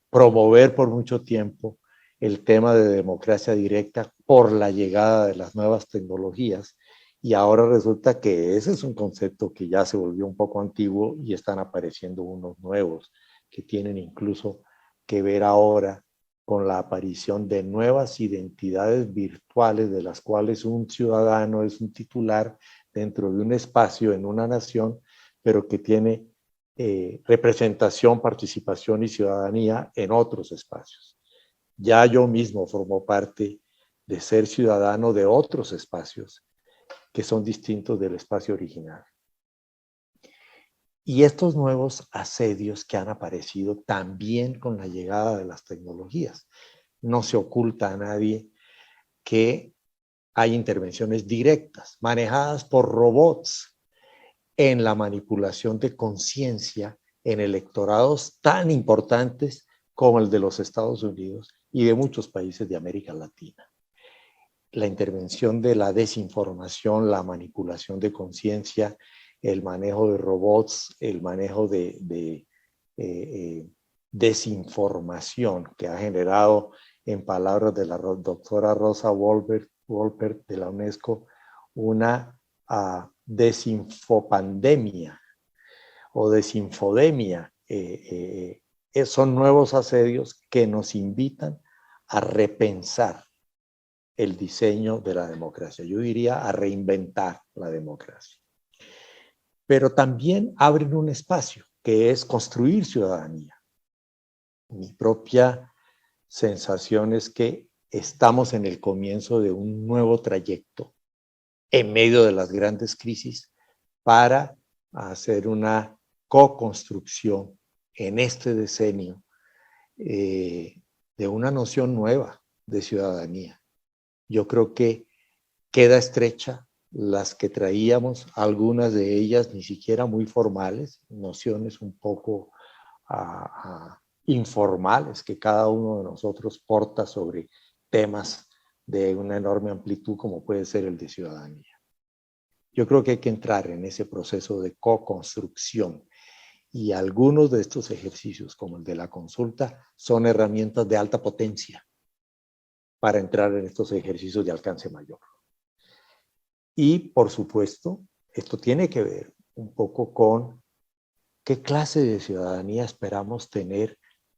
promover por mucho tiempo el tema de democracia directa por la llegada de las nuevas tecnologías y ahora resulta que ese es un concepto que ya se volvió un poco antiguo y están apareciendo unos nuevos que tienen incluso que ver ahora con la aparición de nuevas identidades virtuales de las cuales un ciudadano es un titular dentro de un espacio en una nación, pero que tiene representación, participación y ciudadanía en otros espacios. Ya yo mismo formo parte de ser ciudadano de otros espacios que son distintos del espacio original. Y estos nuevos asedios que han aparecido también con la llegada de las tecnologías. No se oculta a nadie que hay intervenciones directas, manejadas por robots, en la manipulación de conciencia en electorados tan importantes como el de los Estados Unidos y de muchos países de América Latina. La intervención de la desinformación, la manipulación de conciencia, el manejo de robots, el manejo de desinformación que ha generado, en palabras de la doctora Rosa Wolpert de la UNESCO, una desinfopandemia o desinfodemia. Son nuevos asedios que nos invitan a repensar el diseño de la democracia. Yo diría a reinventar la democracia. Pero también abren un espacio que es construir ciudadanía. Mi propia sensación es que estamos en el comienzo de un nuevo trayecto en medio de las grandes crisis para hacer una co-construcción en este decenio de una noción nueva de ciudadanía. Yo creo que queda estrecha las que traíamos, algunas de ellas ni siquiera muy formales, nociones un poco informales que cada uno de nosotros porta sobre temas de una enorme amplitud como puede ser el de ciudadanía. Yo creo que hay que entrar en ese proceso de co-construcción y algunos de estos ejercicios, como el de la consulta, son herramientas de alta potencia para entrar en estos ejercicios de alcance mayor. Y, por supuesto, esto tiene que ver un poco con qué clase de ciudadanía esperamos tener,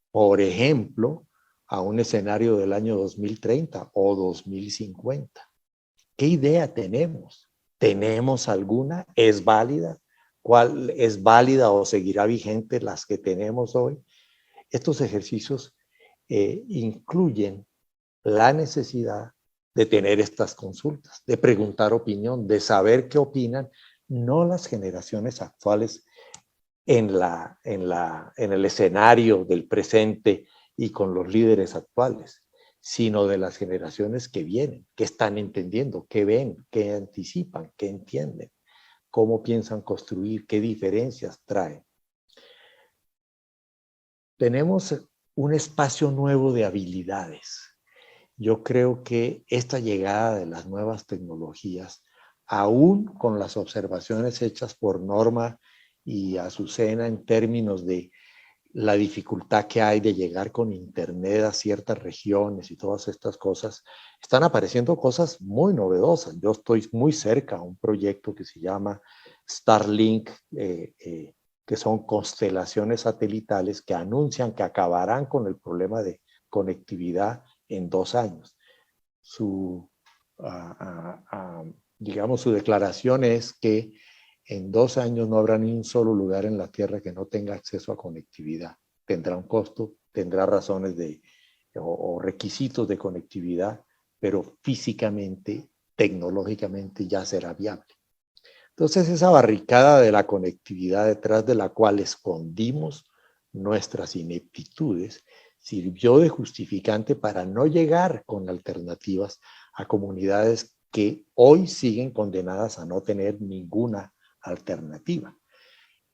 por ejemplo, a un escenario del año 2030 o 2050. ¿Qué idea tenemos? ¿Tenemos alguna? ¿Es válida? ¿Cuál es válida o seguirá vigente las que tenemos hoy? Estos ejercicios incluyen la necesidad de tener estas consultas, de preguntar opinión, de saber qué opinan, no las generaciones actuales en el escenario del presente y con los líderes actuales, sino de las generaciones que vienen, que están entendiendo, que ven, que anticipan, que entienden, cómo piensan construir, qué diferencias traen. Tenemos un espacio nuevo de habilidades. Yo creo que esta llegada de las nuevas tecnologías, aún con las observaciones hechas por Norma y Azucena en términos de la dificultad que hay de llegar con Internet a ciertas regiones y todas estas cosas, están apareciendo cosas muy novedosas. Yo estoy muy cerca a un proyecto que se llama Starlink, que son constelaciones satelitales que anuncian que acabarán con el problema de conectividad en 2 años. Digamos, su declaración es que en 2 años no habrá ni un solo lugar en la Tierra que no tenga acceso a conectividad. Tendrá un costo, tendrá razones o requisitos de conectividad, pero físicamente, tecnológicamente ya será viable. Entonces, esa barricada de la conectividad detrás de la cual escondimos nuestras ineptitudes sirvió de justificante para no llegar con alternativas a comunidades que hoy siguen condenadas a no tener ninguna alternativa.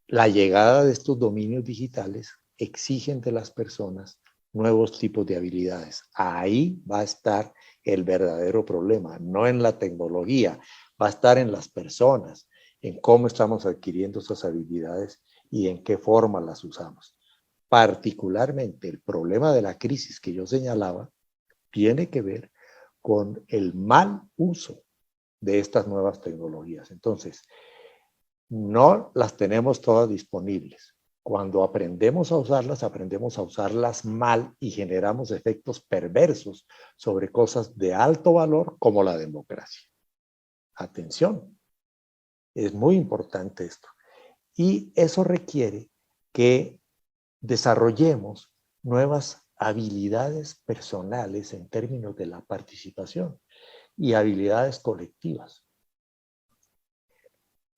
La llegada de estos dominios digitales exigen de las personas nuevos tipos de habilidades. Ahí va a estar el verdadero problema, no en la tecnología, va a estar en las personas, en cómo estamos adquiriendo esas habilidades y en qué forma las usamos. Particularmente el problema de la crisis que yo señalaba tiene que ver con el mal uso de estas nuevas tecnologías. Entonces, no las tenemos todas disponibles, Cuando aprendemos a usarlas mal y generamos efectos perversos sobre cosas de alto valor como la democracia. Atención, es muy importante esto. Y eso requiere que desarrollemos nuevas habilidades personales en términos de la participación y habilidades colectivas.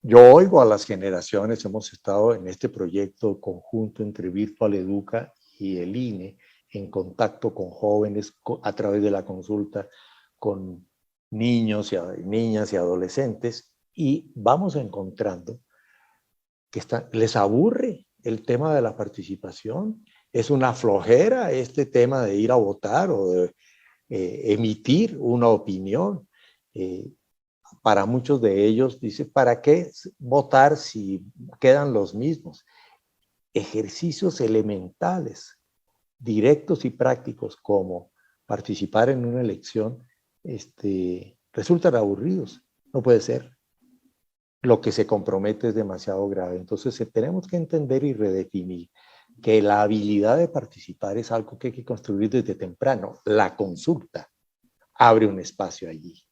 Yo oigo a las generaciones, hemos estado en este proyecto conjunto entre Virtual Educa y el INE, en contacto con jóvenes a través de la consulta, con niños y niñas y adolescentes, y vamos encontrando que les aburre el tema de la participación. Es una flojera este tema de ir a votar o de emitir una opinión. Para muchos de ellos, dice, ¿para qué votar si quedan los mismos? Ejercicios elementales, directos y prácticos, como participar en una elección, resultan aburridos. No puede ser. Lo que se compromete es demasiado grave. Entonces, tenemos que entender y redefinir que la habilidad de participar es algo que hay que construir desde temprano. La consulta abre un espacio allí.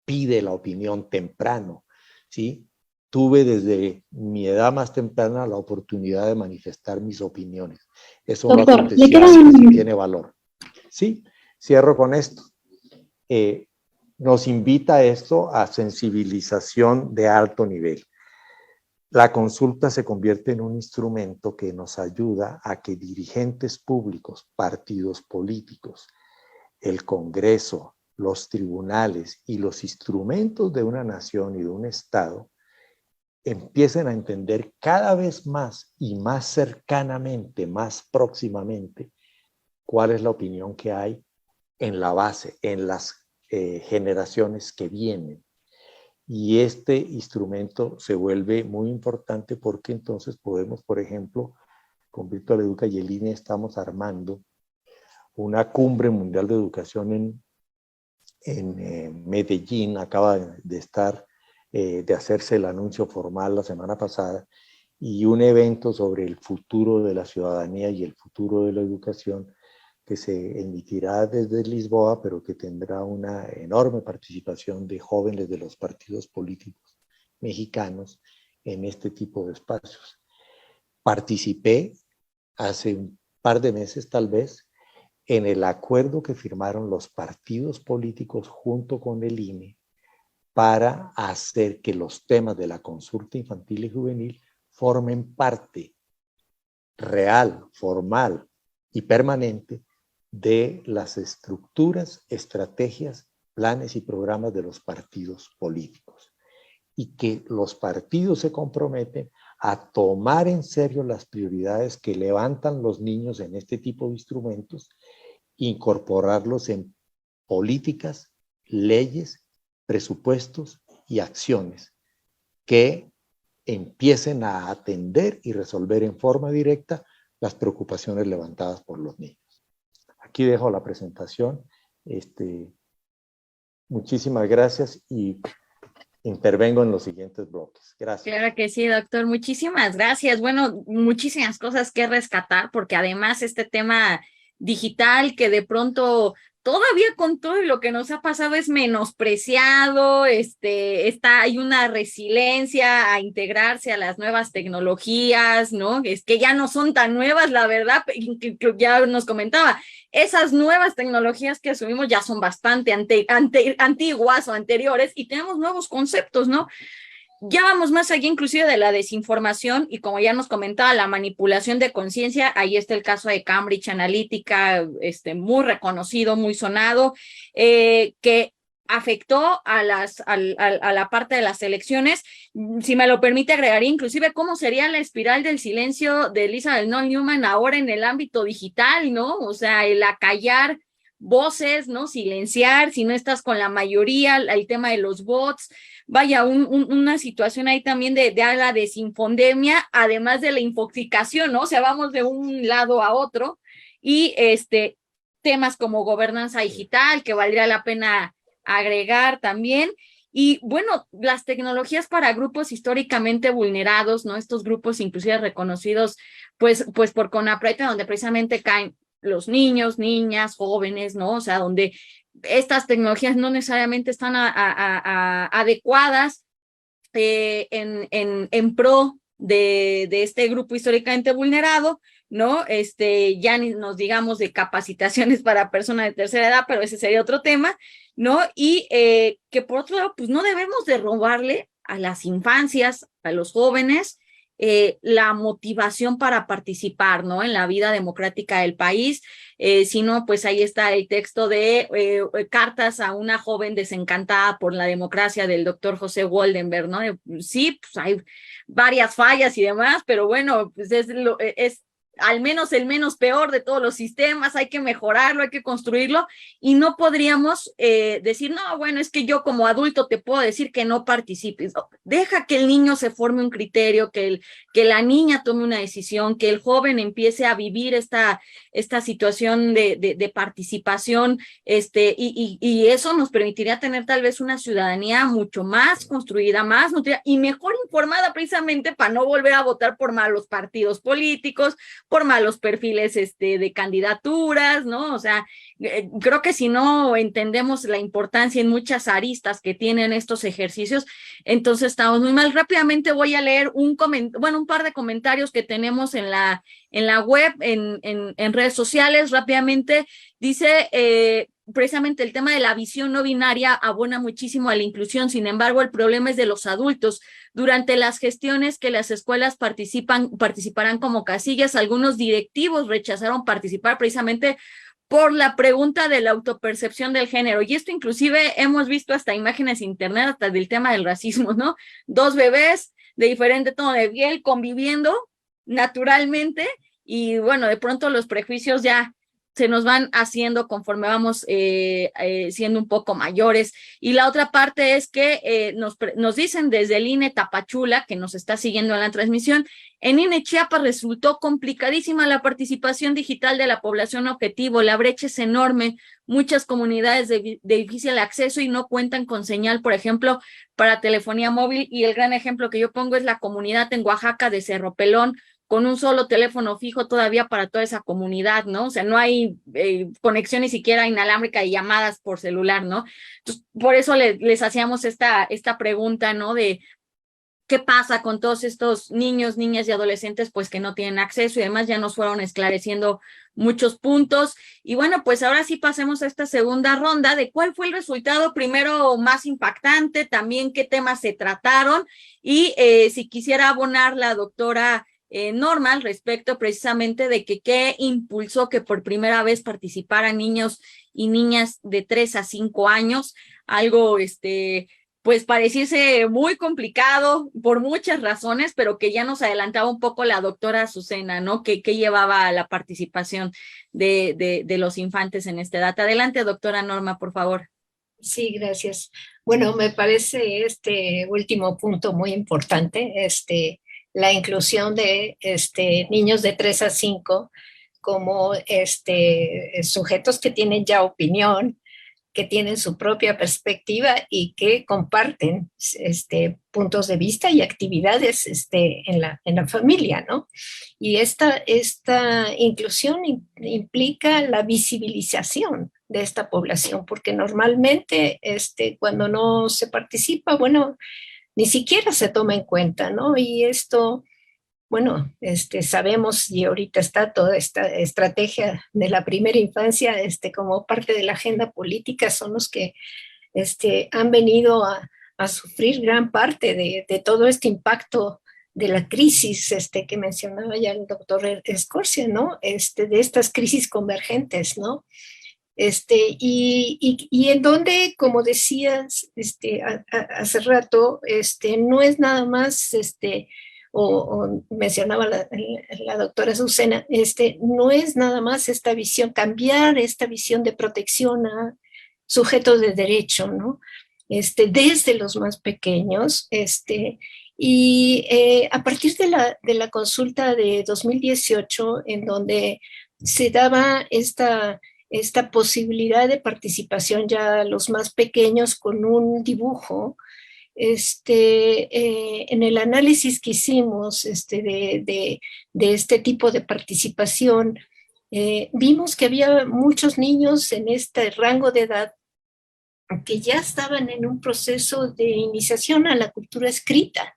Pide la opinión temprano, ¿sí? Tuve desde mi edad más temprana la oportunidad de manifestar mis opiniones. Eso no acontecía antes y tiene valor. Sí, cierro con esto. Nos invita esto a sensibilización de alto nivel. La consulta se convierte en un instrumento que nos ayuda a que dirigentes públicos, partidos políticos, el Congreso, los tribunales y los instrumentos de una nación y de un Estado empiecen a entender cada vez más y más cercanamente, más próximamente, cuál es la opinión que hay en la base, en las generaciones que vienen. Y este instrumento se vuelve muy importante porque entonces podemos, por ejemplo, con Virtual Educa y el INE estamos armando una cumbre mundial de educación en Medellín. Acaba de hacerse el anuncio formal la semana pasada, y un evento sobre el futuro de la ciudadanía y el futuro de la educación que se emitirá desde Lisboa, pero que tendrá una enorme participación de jóvenes de los partidos políticos mexicanos en este tipo de espacios. Participé hace un par de meses tal vez en el acuerdo que firmaron los partidos políticos junto con el INE para hacer que los temas de la consulta infantil y juvenil formen parte real, formal y permanente de las estructuras, estrategias, planes y programas de los partidos políticos, y que los partidos se comprometen a tomar en serio las prioridades que levantan los niños en este tipo de instrumentos, incorporarlos en políticas, leyes, presupuestos y acciones que empiecen a atender y resolver en forma directa las preocupaciones levantadas por los niños. Aquí dejo la presentación. Muchísimas gracias y intervengo en los siguientes bloques. Gracias.
Claro que sí, doctor. Muchísimas gracias. Bueno, muchísimas cosas que rescatar, porque además este tema digital que de pronto todavía con todo lo que nos ha pasado es menospreciado, hay una resiliencia a integrarse a las nuevas tecnologías, ¿no? Es que ya no son tan nuevas, la verdad, que ya nos comentaba, esas nuevas tecnologías que asumimos ya son bastante antiguas o anteriores, y tenemos nuevos conceptos, ¿no? Ya vamos más allá inclusive de la desinformación, y como ya nos comentaba, la manipulación de conciencia. Ahí está el caso de Cambridge Analytica, muy reconocido, muy sonado, que afectó a la parte de las elecciones. Si me lo permite, agregaría inclusive cómo sería la espiral del silencio de Elizabeth Newman ahora en el ámbito digital, ¿no? O sea, el acallar voces, ¿no? Silenciar, si no estás con la mayoría, el tema de los bots. Vaya, una situación ahí también de la desinfodemia, además de la infoxicación, ¿no? O sea, vamos de un lado a otro, y temas como gobernanza digital, que valdría la pena agregar también, Y bueno, las tecnologías para grupos históricamente vulnerados, ¿no? Estos grupos inclusive reconocidos, pues por CONAPRED, donde precisamente caen los niños, niñas, jóvenes, ¿no? O sea, donde estas tecnologías no necesariamente están adecuadas en pro de este grupo históricamente vulnerado, ¿no? Ya ni nos digamos de capacitaciones para personas de tercera edad, pero ese sería otro tema, ¿no? Y que por otro lado, pues no debemos de robarle a las infancias, a los jóvenes, la motivación para participar, ¿no? En la vida democrática del país. Si no, pues ahí está el texto de Cartas a una joven desencantada por la democracia del doctor José Goldenberg, ¿no? Sí, pues hay varias fallas y demás, pero bueno, pues es al menos el menos peor de todos los sistemas, hay que mejorarlo, hay que construirlo, y no podríamos decir, no, bueno, es que yo como adulto te puedo decir que no participes. No, deja que el niño se forme un criterio, que la niña tome una decisión, que el joven empiece a vivir esta situación de participación, y eso nos permitiría tener tal vez una ciudadanía mucho más construida, más nutrida y mejor informada, precisamente para no volver a votar por malos partidos políticos, por malos perfiles de candidaturas, ¿no? O sea, creo que si no entendemos la importancia en muchas aristas que tienen estos ejercicios, entonces estamos muy mal. Rápidamente voy a leer un par de comentarios que tenemos en la web, en redes sociales. Rápidamente dice, precisamente el tema de la visión no binaria abona muchísimo a la inclusión, sin embargo el problema es de los adultos. Durante las gestiones que las escuelas participarán como casillas, algunos directivos rechazaron participar precisamente por la pregunta de la autopercepción del género, y esto inclusive hemos visto hasta imágenes en internet, hasta del tema del racismo, ¿no? 2 bebés de diferente tono de piel conviviendo naturalmente, y bueno, de pronto los prejuicios ya se nos van haciendo conforme vamos siendo un poco mayores. Y la otra parte es que nos dicen desde el INE Tapachula, que nos está siguiendo en la transmisión, en INE Chiapas resultó complicadísima la participación digital de la población objetivo, la brecha es enorme, muchas comunidades de difícil acceso y no cuentan con señal, por ejemplo, para telefonía móvil, y el gran ejemplo que yo pongo es la comunidad en Oaxaca de Cerro Pelón, con un solo teléfono fijo todavía para toda esa comunidad, ¿no? O sea, no hay conexión ni siquiera inalámbrica de llamadas por celular, ¿no? Entonces, por eso les hacíamos esta pregunta, ¿no? De qué pasa con todos estos niños, niñas y adolescentes, pues que no tienen acceso y demás. Ya nos fueron esclareciendo muchos puntos. Y bueno, pues ahora sí pasemos a esta segunda ronda de cuál fue el resultado primero más impactante, también qué temas se trataron, y si quisiera abonar la doctora Norma al respecto precisamente de que qué impulsó que por primera vez participaran niños y niñas de 3 a 5 años, algo pues pareciese muy complicado por muchas razones, pero que ya nos adelantaba un poco la doctora Azucena, ¿no? Que llevaba a la participación de los infantes en esta edad. Adelante, doctora Norma, por favor.
Sí, gracias. Bueno, me parece este último punto muy importante, la inclusión de niños de 3 a 5 como sujetos que tienen ya opinión, que tienen su propia perspectiva y que comparten puntos de vista y actividades en la familia, ¿no? Y esta inclusión implica la visibilización de esta población, porque normalmente cuando no se participa, bueno, ni siquiera se toma en cuenta, ¿no? Y esto, bueno, sabemos, y ahorita está toda esta estrategia de la primera infancia como parte de la agenda política, son los que han venido a sufrir gran parte de todo este impacto de la crisis que mencionaba ya el doctor Escorcia, ¿no? De estas crisis convergentes, ¿no? Y en donde, como decías hace rato, no es nada más, o mencionaba la doctora Azucena, no es nada más esta visión, cambiar esta visión de protección a sujetos de derecho, ¿no? Desde los más pequeños, y a partir de la consulta de 2018, en donde se daba esta posibilidad de participación ya a los más pequeños con un dibujo en el análisis que hicimos de este tipo de participación, vimos que había muchos niños en este rango de edad que ya estaban en un proceso de iniciación a la cultura escrita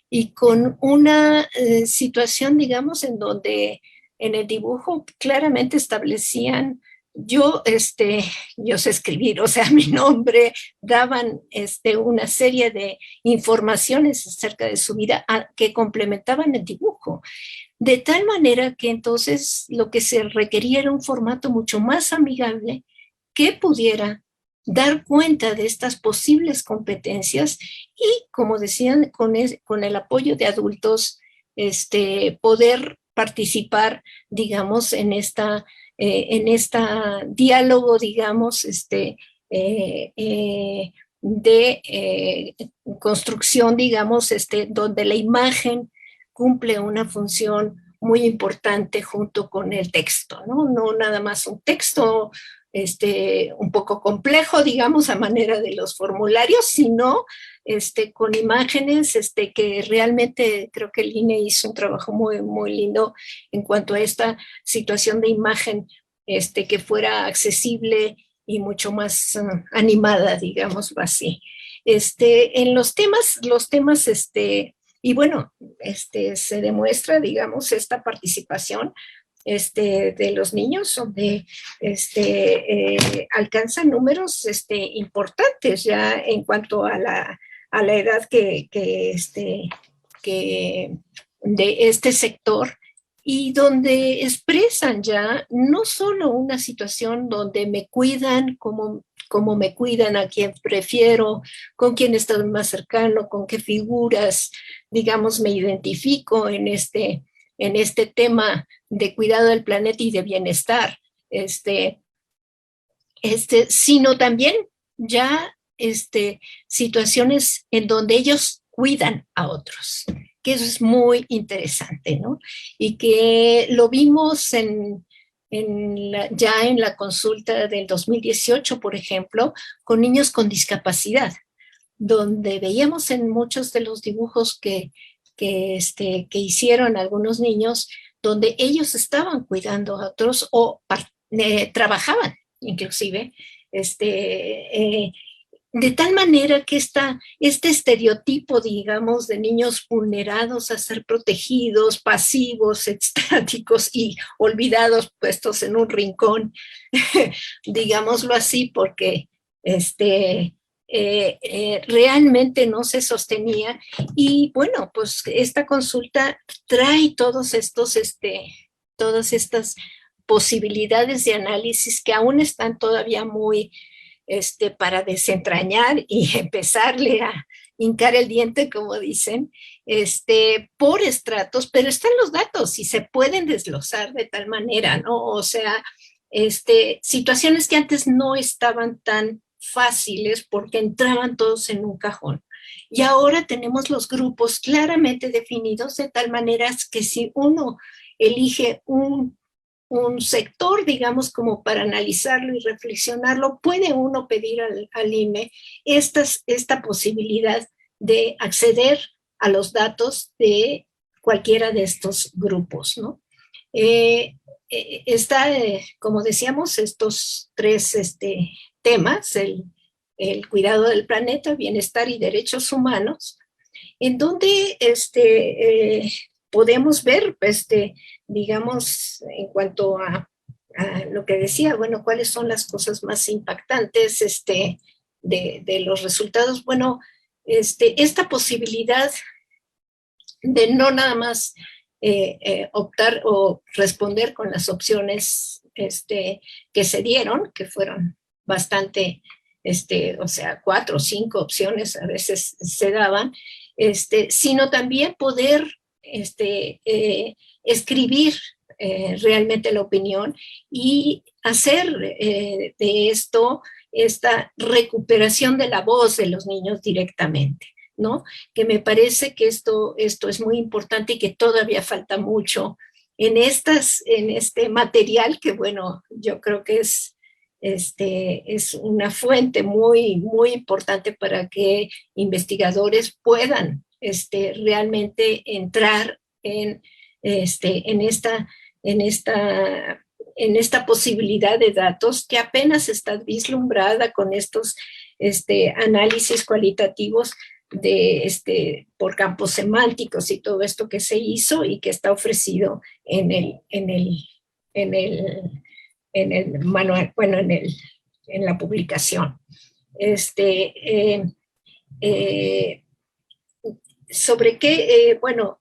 y con una situación, digamos, en donde en el dibujo claramente establecían, yo sé escribir, o sea, mi nombre, daban una serie de informaciones acerca de su vida que complementaban el dibujo. De tal manera que entonces lo que se requería era un formato mucho más amigable que pudiera dar cuenta de estas posibles competencias y, como decían, con el apoyo de adultos, poder participar, digamos, en esta diálogo, digamos, construcción, digamos, donde la imagen cumple una función muy importante junto con el texto, ¿no? No nada más un texto un poco complejo, digamos, a manera de los formularios, sino con imágenes que realmente creo que el INE hizo un trabajo muy, muy lindo en cuanto a esta situación de imagen que fuera accesible y mucho más animada, digámoslo así. En los temas, y bueno, se demuestra, digamos, esta participación de los niños, donde alcanzan números importantes ya en cuanto a la edad que de este sector, y donde expresan ya no solo una situación donde me cuidan como me cuidan, a quien prefiero, con quién estoy más cercano, con qué figuras, digamos, me identifico en este tema de cuidado del planeta y de bienestar, sino también ya situaciones en donde ellos cuidan a otros, que eso es muy interesante, ¿no? Y que lo vimos ya en la consulta del 2018, por ejemplo, con niños con discapacidad, donde veíamos en muchos de los dibujos que hicieron algunos niños, donde ellos estaban cuidando a otros o trabajaban inclusive, de tal manera que este estereotipo, digamos, de niños vulnerados a ser protegidos, pasivos, estáticos y olvidados, puestos en un rincón, digámoslo así, porque realmente no se sostenía. Y bueno, pues esta consulta trae todas estas posibilidades de análisis que aún están todavía muy para desentrañar y empezarle a hincar el diente, como dicen, por estratos, pero están los datos y se pueden desglosar de tal manera, ¿no? O sea, situaciones que antes no estaban tan fáciles porque entraban todos en un cajón. Y ahora tenemos los grupos claramente definidos de tal manera que si uno elige un sector, digamos, como para analizarlo y reflexionarlo, puede uno pedir al INE esta posibilidad de acceder a los datos de cualquiera de estos grupos, ¿no? Como decíamos, estos tres temas, el cuidado del planeta, bienestar y derechos humanos, en donde podemos ver, digamos, en cuanto a lo que decía, bueno, cuáles son las cosas más impactantes de los resultados. Bueno, esta posibilidad de no nada más optar o responder con las opciones que se dieron, que fueron bastante, o sea, 4 o 5 opciones a veces se daban, sino también poder escribir realmente la opinión y hacer de esto esta recuperación de la voz de los niños directamente, ¿no? Que me parece que esto es muy importante y que todavía falta mucho en este material que, bueno, yo creo que es es una fuente muy, muy importante para que investigadores puedan realmente entrar en esta posibilidad de datos que apenas está vislumbrada con estos análisis cualitativos por campos semánticos y todo esto que se hizo y que está ofrecido en el manual, bueno, en la publicación. Sobre qué, bueno,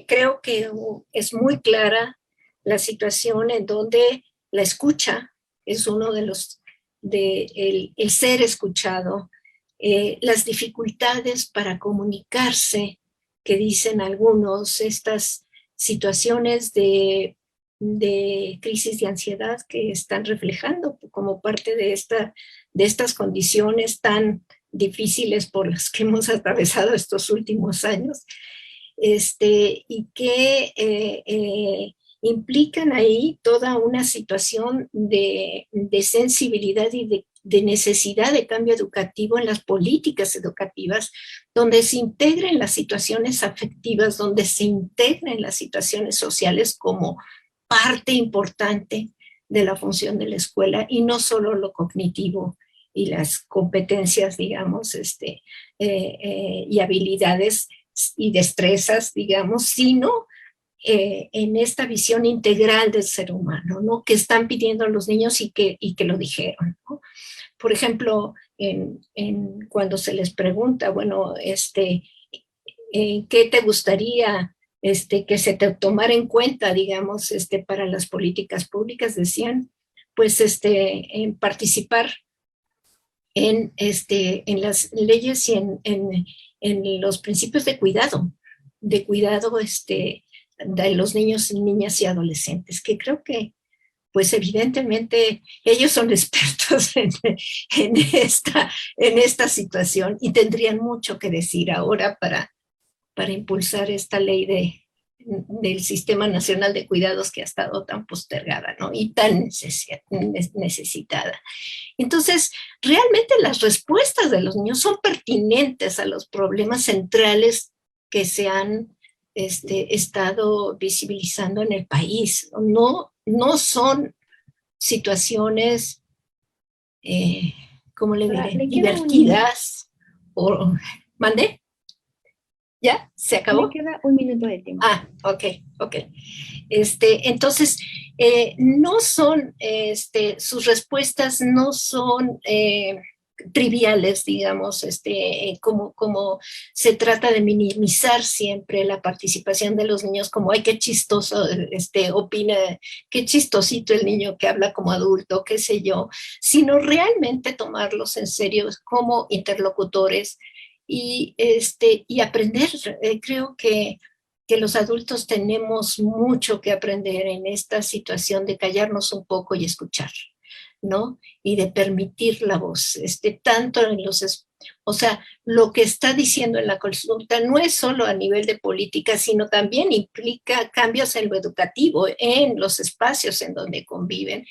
creo que es muy clara la situación en donde la escucha es uno de los, el ser escuchado, las dificultades para comunicarse, que dicen algunos, estas situaciones de crisis de ansiedad que están reflejando como parte de estas condiciones tan difíciles por las que hemos atravesado estos últimos años, y que implican ahí toda una situación de sensibilidad y de necesidad de cambio educativo en las políticas educativas, donde se integren las situaciones afectivas, donde se integren las situaciones sociales como parte importante de la función de la escuela y no solo lo cognitivo y las competencias, digamos, y habilidades y destrezas, digamos, sino en esta visión integral del ser humano, ¿no? Que están pidiendo los niños y que lo dijeron, ¿no? Por ejemplo, cuando se les pregunta, bueno, ¿qué te gustaría que se te tomara en cuenta, digamos, para las políticas públicas? Decían, pues, en participar en las leyes y en los principios de cuidado de los niños, niñas y adolescentes, que creo que, pues evidentemente, ellos son expertos en esta situación y tendrían mucho que decir ahora para impulsar esta ley del Sistema Nacional de Cuidados que ha estado tan postergada, ¿no? Y tan necesitada. Entonces, realmente las respuestas de los niños son pertinentes a los problemas centrales que se han estado visibilizando en el país. No son situaciones, ¿cómo le diré? Divertidas. ¿Mandé? ¿Ya? ¿Se acabó?
Me queda 1 minuto de tiempo.
Ah, ok. Entonces, no son, sus respuestas no son triviales, digamos, como se trata de minimizar siempre la participación de los niños, como, ay, qué chistoso, opina, qué chistosito el niño que habla como adulto, qué sé yo, sino realmente tomarlos en serio como interlocutores y aprender. Creo que los adultos tenemos mucho que aprender en esta situación de callarnos un poco y escuchar, ¿no? Y de permitir la voz, tanto en o sea, lo que está diciendo en la consulta no es solo a nivel de política, sino también implica cambios en lo educativo, en los espacios en donde conviven,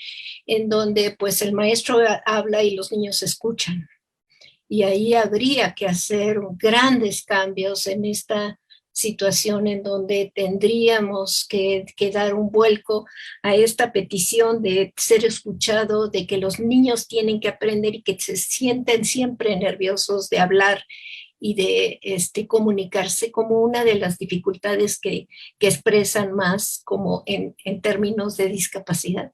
en donde pues el maestro habla y los niños escuchan. Y ahí habría que hacer grandes cambios en esta situación en donde tendríamos que dar un vuelco a esta petición de ser escuchado, de que los niños tienen que aprender y que se sienten siempre nerviosos de hablar y de comunicarse, como una de las dificultades que expresan más como en términos de discapacidad,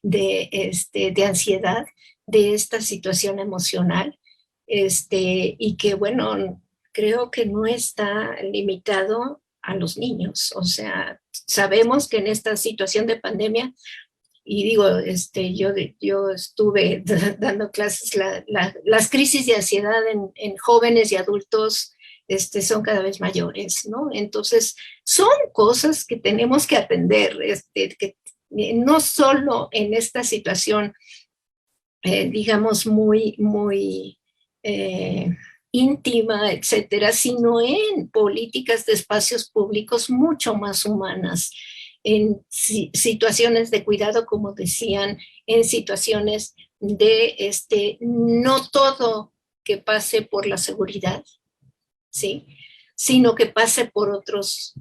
de ansiedad, de esta situación emocional, y que, bueno, creo que no está limitado a los niños. O sea, sabemos que en esta situación de pandemia, y digo, yo estuve dando clases, las crisis de ansiedad en jóvenes y adultos son cada vez mayores, ¿no? Entonces, son cosas que tenemos que atender, que no solo en esta situación, digamos, muy íntima, etcétera, sino en políticas de espacios públicos mucho más humanas, en situaciones de cuidado, como decían, en situaciones de no todo que pase por la seguridad, ¿sí? Sino que pase por otros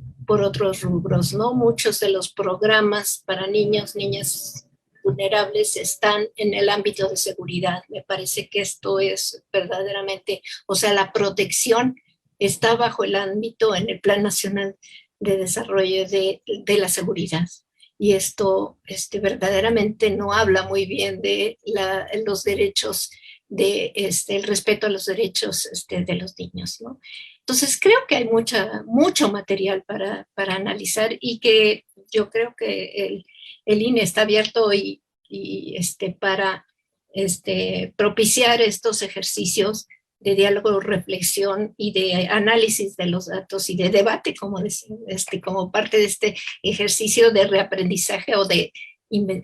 rubros, ¿no? Muchos de los programas para niños, niñas vulnerables están en el ámbito de seguridad. Me parece que esto es verdaderamente, o sea, la protección está bajo el ámbito en el Plan Nacional de Desarrollo de la Seguridad. Y esto verdaderamente no habla muy bien de los derechos, el respeto a los derechos de los niños, ¿no? Entonces creo que hay mucho material para analizar, y que yo creo que el INE está abierto para propiciar estos ejercicios de diálogo, reflexión y de análisis de los datos y de debate, como parte de este ejercicio de reaprendizaje o de,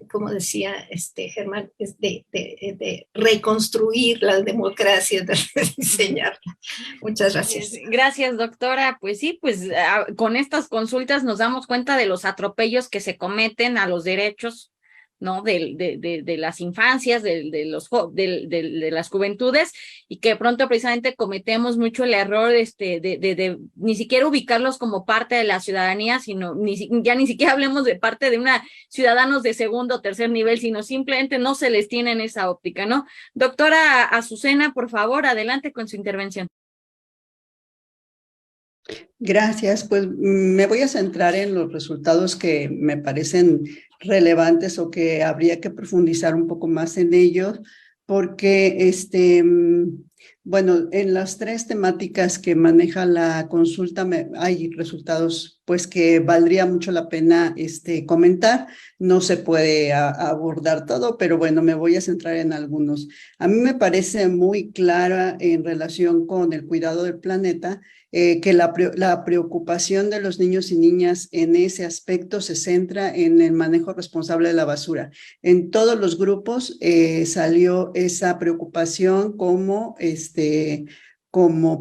como decía Germán, de reconstruir la democracia, de rediseñarla. Muchas gracias.
Gracias, doctora. Pues sí, pues con estas consultas nos damos cuenta de los atropellos que se cometen a los derechos, ¿no? De las infancias, de las juventudes, y que pronto precisamente cometemos mucho el error de ni siquiera ubicarlos como parte de la ciudadanía, sino ya ni siquiera hablemos de parte de ciudadanos de segundo o tercer nivel, sino simplemente no se les tiene en esa óptica, ¿no? Doctora Azucena, por favor, adelante con su intervención.
Gracias, pues me voy a centrar en los resultados que me parecen relevantes o que habría que profundizar un poco más en ellos, porque bueno, en las tres temáticas que maneja la consulta hay resultados pues que valdría mucho la pena comentar. No se puede abordar todo, pero bueno, me voy a centrar en algunos. A mí me parece muy clara en relación con el cuidado del planeta, que la preocupación de los niños y niñas en ese aspecto se centra en el manejo responsable de la basura. En todos los grupos salió esa preocupación como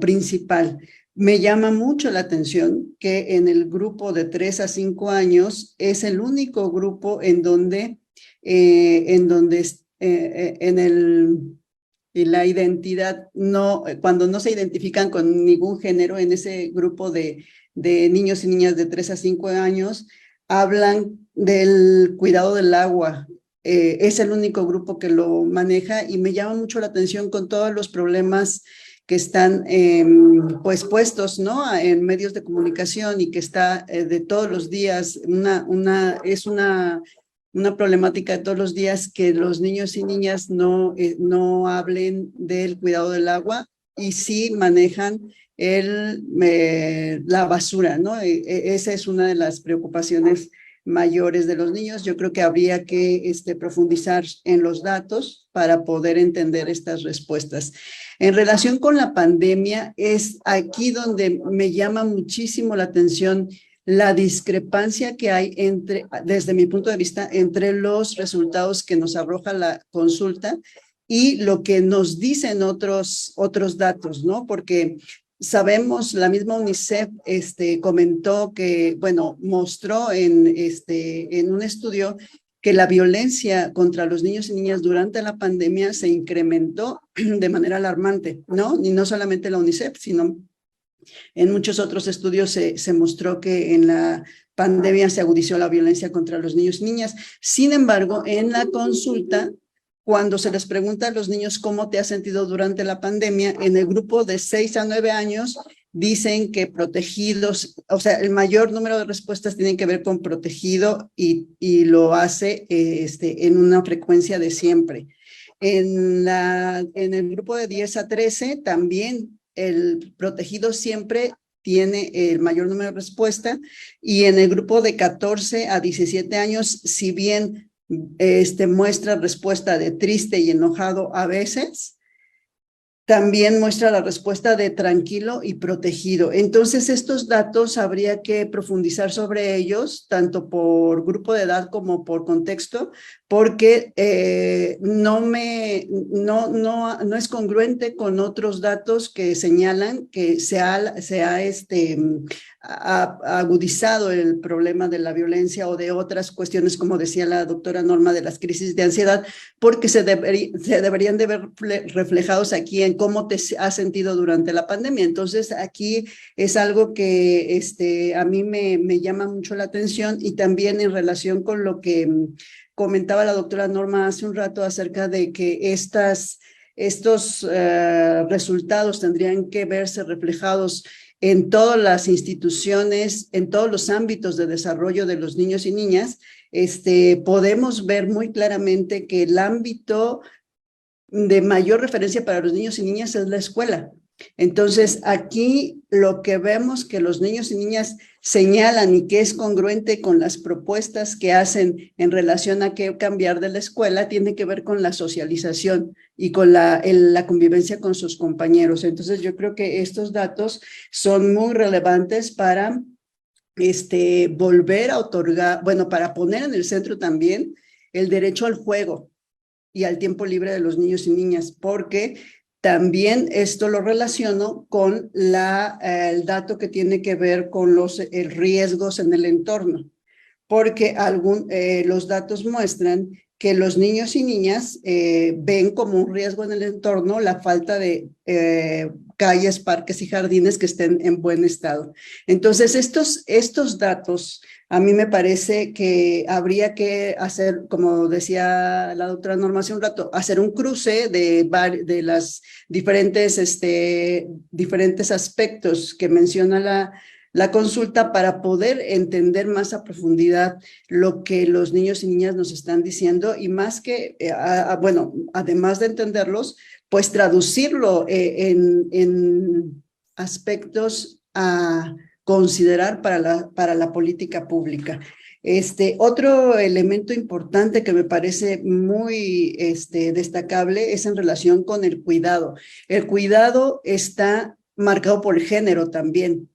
principal. Me llama mucho la atención que en el grupo de 3 a 5 años es el único grupo en donde y la identidad, cuando no se identifican con ningún género en ese grupo de niños y niñas de 3 a 5 años, hablan del cuidado del agua. Es el único grupo que lo maneja, y me llama mucho la atención con todos los problemas que están pues puestos, ¿no?, en medios de comunicación, y que está de todos los días, es una problemática de todos los días, que los niños y niñas no hablen del cuidado del agua, y sí manejan la basura, ¿no? Esa es una de las preocupaciones mayores de los niños. Yo creo que habría que profundizar en los datos para poder entender estas respuestas. En relación con la pandemia, es aquí donde me llama muchísimo la atención la discrepancia que hay desde mi punto de vista, entre los resultados que nos arroja la consulta y lo que nos dicen otros datos, ¿no? Porque sabemos, la misma UNICEF comentó que, bueno, mostró en un estudio que la violencia contra los niños y niñas durante la pandemia se incrementó de manera alarmante, ¿no? Y no solamente la UNICEF, sino en muchos otros estudios se mostró que en la pandemia se agudizó la violencia contra los niños y niñas. Sin embargo, en la consulta, cuando se les pregunta a los niños cómo te has sentido durante la pandemia, en el grupo de 6 a 9 años dicen que protegidos, o sea, el mayor número de respuestas tienen que ver con protegido, y lo hace en una frecuencia de siempre. En el grupo de 10 a 13 también el protegido siempre tiene el mayor número de respuestas, y en el grupo de 14 a 17 años, si bien muestra respuesta de triste y enojado a veces, también muestra la respuesta de tranquilo y protegido. Entonces, estos datos habría que profundizar sobre ellos, tanto por grupo de edad como por contexto, porque no es congruente con otros datos que señalan que se ha agudizado el problema de la violencia o de otras cuestiones, como decía la doctora Norma, de las crisis de ansiedad, porque se deberían de ver reflejados aquí en cómo te has sentido durante la pandemia. Entonces, aquí es algo que a mí me llama mucho la atención, y también en relación con lo que comentaba la doctora Norma hace un rato acerca de que estos resultados tendrían que verse reflejados en todas las instituciones, en todos los ámbitos de desarrollo de los niños y niñas. Podemos ver muy claramente que el ámbito de mayor referencia para los niños y niñas es la escuela. Entonces, aquí lo que vemos que los niños y niñas señalan y que es congruente con las propuestas que hacen en relación a qué cambiar de la escuela, tiene que ver con la socialización y con la convivencia con sus compañeros. Entonces, yo creo que estos datos son muy relevantes para volver a otorgar, bueno, para poner en el centro también el derecho al juego y al tiempo libre de los niños y niñas, porque también esto lo relaciono con el dato que tiene que ver con los riesgos en el entorno, porque los datos muestran que los niños y niñas ven como un riesgo en el entorno la falta de calles, parques y jardines que estén en buen estado. Entonces, estos datos, a mí me parece que habría que hacer, como decía la doctora Norma hace un rato, hacer un cruce de las diferentes aspectos que menciona la consulta, para poder entender más a profundidad lo que los niños y niñas nos están diciendo, y más que, bueno, además de entenderlos, pues traducirlo en aspectos a considerar para la política pública. Otro elemento importante que me parece muy destacable es en relación con el cuidado. El cuidado está marcado por el género también.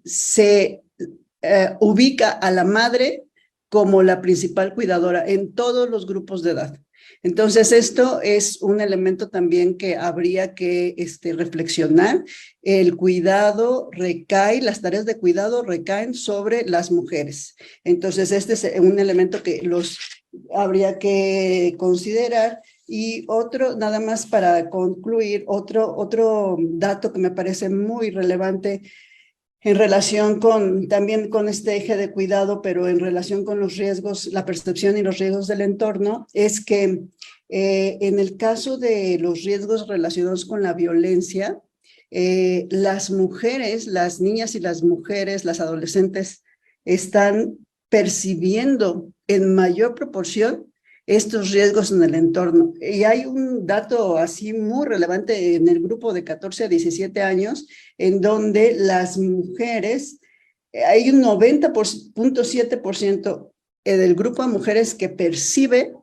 Se ubica a la madre como la principal cuidadora en todos los grupos de edad. Entonces, esto es un elemento también que habría que reflexionar. El cuidado las tareas de cuidado recaen sobre las mujeres. Entonces, este es un elemento que habría que considerar. Y otro, nada más para concluir, otro dato que me parece muy relevante en relación también con este eje de cuidado, pero en relación con los riesgos, la percepción y los riesgos del entorno, es que en el caso de los riesgos relacionados con la violencia, las mujeres, las niñas y las mujeres, las adolescentes, están percibiendo en mayor proporción estos riesgos en el entorno. Y hay un dato así muy relevante en el grupo de 14 a 17 años, en donde las mujeres, hay un 90.7% del grupo de mujeres que percibe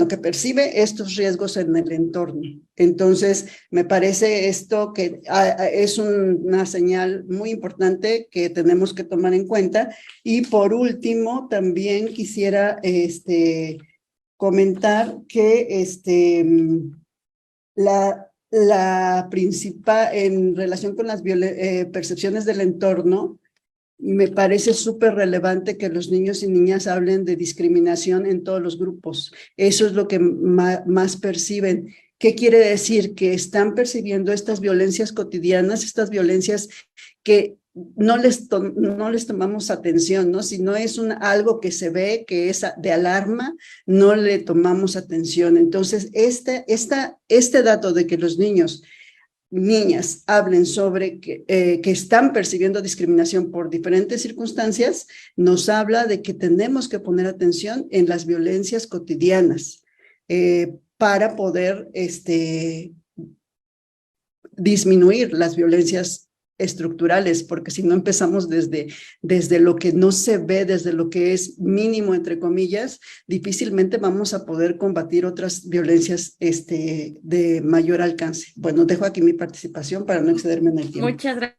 que percibe estos riesgos en el entorno. Entonces, me parece esto que es una señal muy importante que tenemos que tomar en cuenta. Y por último, también quisiera comentar que la principal, en relación con las percepciones del entorno, me parece súper relevante que los niños y niñas hablen de discriminación en todos los grupos. Eso es lo que más perciben. ¿Qué quiere decir? Que están percibiendo estas violencias cotidianas, estas violencias que no les tomamos atención, ¿no? Si no es algo que se ve, que es de alarma, no le tomamos atención. Entonces, este dato de que los niñas hablen sobre que están percibiendo discriminación por diferentes circunstancias, nos habla de que tenemos que poner atención en las violencias cotidianas para poder disminuir las violencias estructurales, porque si no empezamos desde lo que no se ve, desde lo que es mínimo, entre comillas, difícilmente vamos a poder combatir otras violencias de mayor alcance. Bueno, dejo aquí mi participación para no excederme en el tiempo.
Muchas gracias.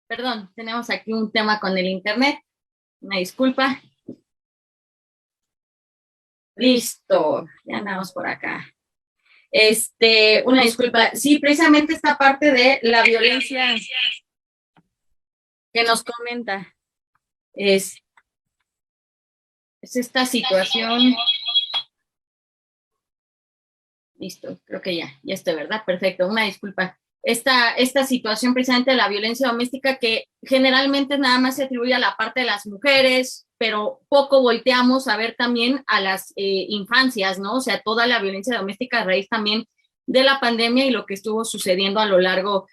Perdón, tenemos aquí un tema con el internet. Una disculpa. Listo, ya andamos por acá. Una disculpa. Sí, precisamente esta parte de la violencia que nos comenta es esta situación. Listo, creo que ya estoy, ¿verdad? Perfecto, una disculpa. Esta situación precisamente de la violencia doméstica que generalmente nada más se atribuye a la parte de las mujeres, pero poco volteamos a ver también a las infancias, ¿no? O sea, toda la violencia doméstica a raíz también de la pandemia y lo que estuvo sucediendo a lo largo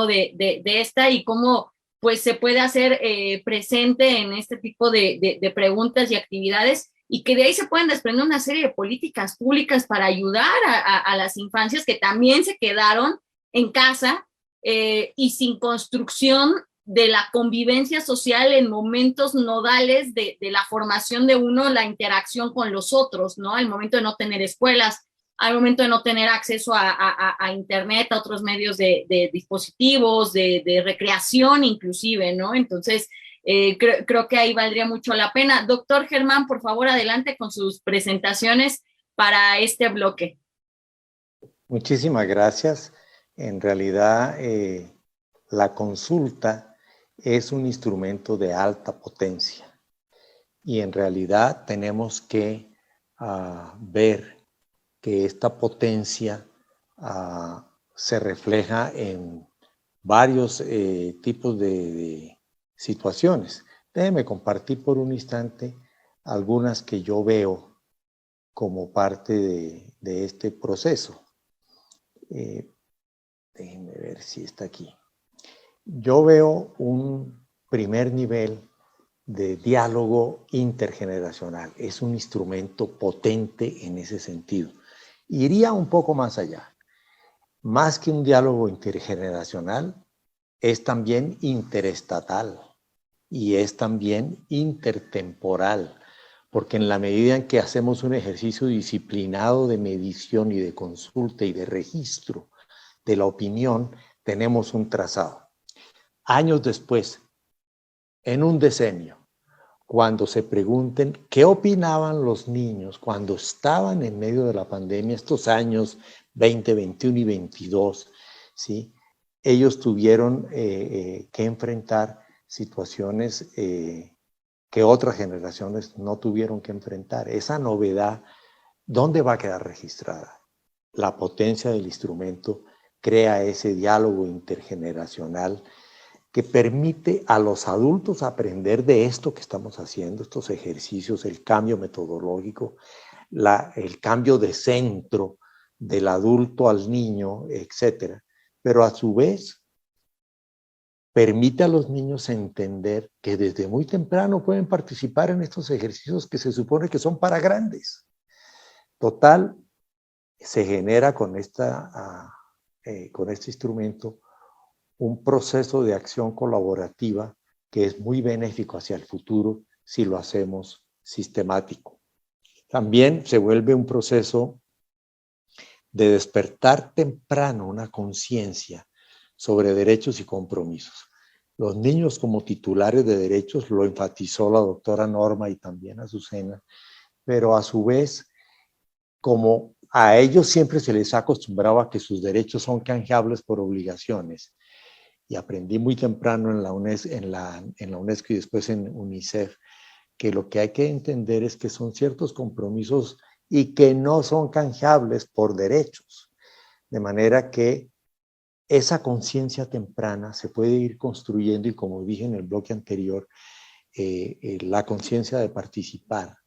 de esta y cómo pues se puede hacer presente en este tipo de preguntas y actividades y que de ahí se pueden desprender una serie de políticas públicas para ayudar a las infancias que también se quedaron en casa y sin construcción de la convivencia social en momentos nodales de la formación de uno, la interacción con los otros, ¿no? Al momento de no tener escuelas, al momento de no tener acceso a internet, a otros medios de dispositivos, de recreación inclusive, ¿no? Entonces, creo que ahí valdría mucho la pena. Doctor Germán, por favor, adelante con sus presentaciones para este bloque.
Muchísimas gracias. En realidad, la consulta es un instrumento de alta potencia y en realidad tenemos que ver que esta potencia se refleja en varios tipos de situaciones. Déjeme compartir por un instante algunas que yo veo como parte de este proceso. Déjenme ver si está aquí. Yo veo un primer nivel de diálogo intergeneracional. Es un instrumento potente en ese sentido. Iría un poco más allá. Más que un diálogo intergeneracional, es también interestatal y es también intertemporal, porque en la medida en que hacemos un ejercicio disciplinado de medición y de consulta y de registro de la opinión, tenemos un trazado. Años después, en un decenio, cuando se pregunten qué opinaban los niños cuando estaban en medio de la pandemia, estos años 20, 21 y 22, ¿sí? Ellos tuvieron que enfrentar situaciones que otras generaciones no tuvieron que enfrentar. Esa novedad, ¿dónde va a quedar registrada? La potencia del instrumento crea ese diálogo intergeneracional que permite a los adultos aprender de esto que estamos haciendo, estos ejercicios, el cambio metodológico, el cambio de centro del adulto al niño, etcétera. Pero a su vez permite a los niños entender que desde muy temprano pueden participar en estos ejercicios que se supone que son para grandes. Total, se genera con este instrumento un proceso de acción colaborativa que es muy benéfico hacia el futuro si lo hacemos sistemático. También se vuelve un proceso de despertar temprano una conciencia sobre derechos y compromisos. Los niños como titulares de derechos, lo enfatizó la doctora Norma y también Azucena, pero a su vez, como a ellos siempre se les ha acostumbrado a que sus derechos son canjeables por obligaciones, y aprendí muy temprano en la UNESCO y después en UNICEF, que lo que hay que entender es que son ciertos compromisos y que no son canjeables por derechos. De manera que esa conciencia temprana se puede ir construyendo y, como dije en el bloque anterior, la conciencia de participar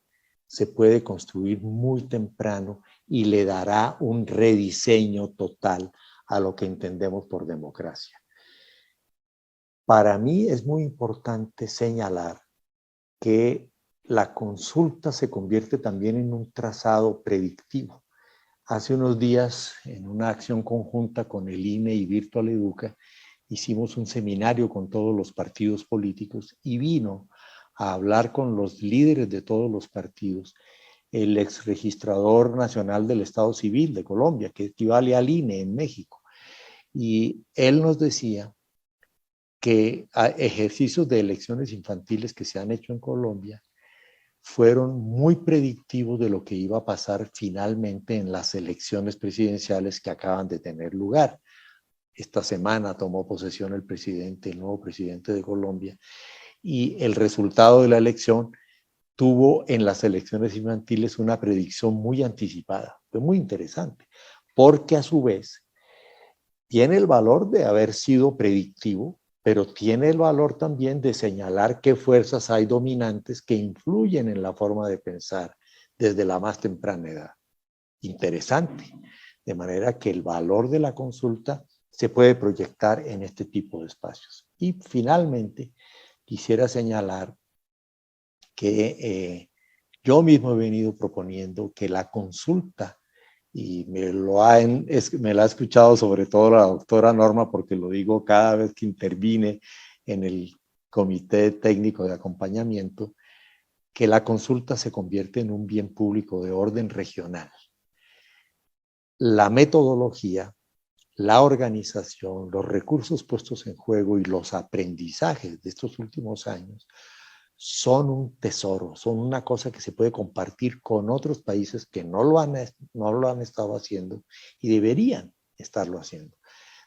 se puede construir muy temprano y le dará un rediseño total a lo que entendemos por democracia. Para mí es muy importante señalar que la consulta se convierte también en un trazado predictivo. Hace unos días, en una acción conjunta con el INE y Virtual Educa, hicimos un seminario con todos los partidos políticos y vino a hablar con los líderes de todos los partidos el exregistrador nacional del Estado Civil de Colombia, que equivale al INE en México. Y él nos decía que ejercicios de elecciones infantiles que se han hecho en Colombia fueron muy predictivos de lo que iba a pasar finalmente en las elecciones presidenciales que acaban de tener lugar. Esta semana tomó posesión el nuevo presidente de Colombia, y el resultado de la elección tuvo en las elecciones infantiles una predicción muy anticipada. Fue muy interesante, porque a su vez tiene el valor de haber sido predictivo, pero tiene el valor también de señalar qué fuerzas hay dominantes que influyen en la forma de pensar desde la más temprana edad. Interesante. De manera que el valor de la consulta se puede proyectar en este tipo de espacios. Y finalmente, quisiera señalar que yo mismo he venido proponiendo que la consulta, y me la ha escuchado sobre todo la doctora Norma, porque lo digo cada vez que intervine en el Comité Técnico de Acompañamiento, que la consulta se convierte en un bien público de orden regional. La metodología, la organización, los recursos puestos en juego y los aprendizajes de estos últimos años son un tesoro, son una cosa que se puede compartir con otros países que no lo han estado haciendo y deberían estarlo haciendo.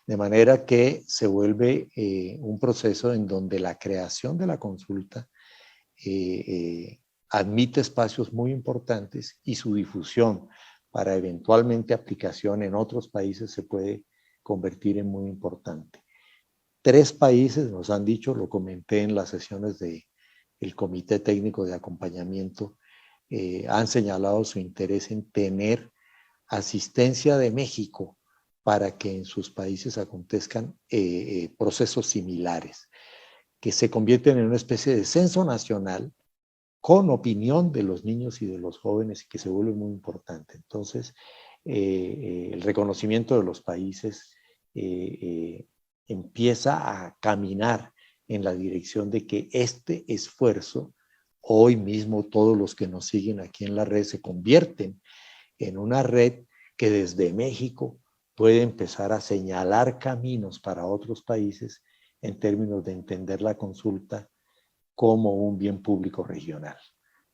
De manera que se vuelve un proceso en donde la creación de la consulta admite espacios muy importantes y su difusión para eventualmente aplicación en otros países se puede convertir en muy importante. 3 países nos han dicho, lo comenté en las sesiones del Comité Técnico de Acompañamiento, han señalado su interés en tener asistencia de México para que en sus países acontezcan procesos similares, que se convierten en una especie de censo nacional con opinión de los niños y de los jóvenes, y que se vuelve muy importante. Entonces, el reconocimiento de los países empieza a caminar en la dirección de que este esfuerzo, hoy mismo todos los que nos siguen aquí en la red se convierten en una red que desde México puede empezar a señalar caminos para otros países en términos de entender la consulta como un bien público regional.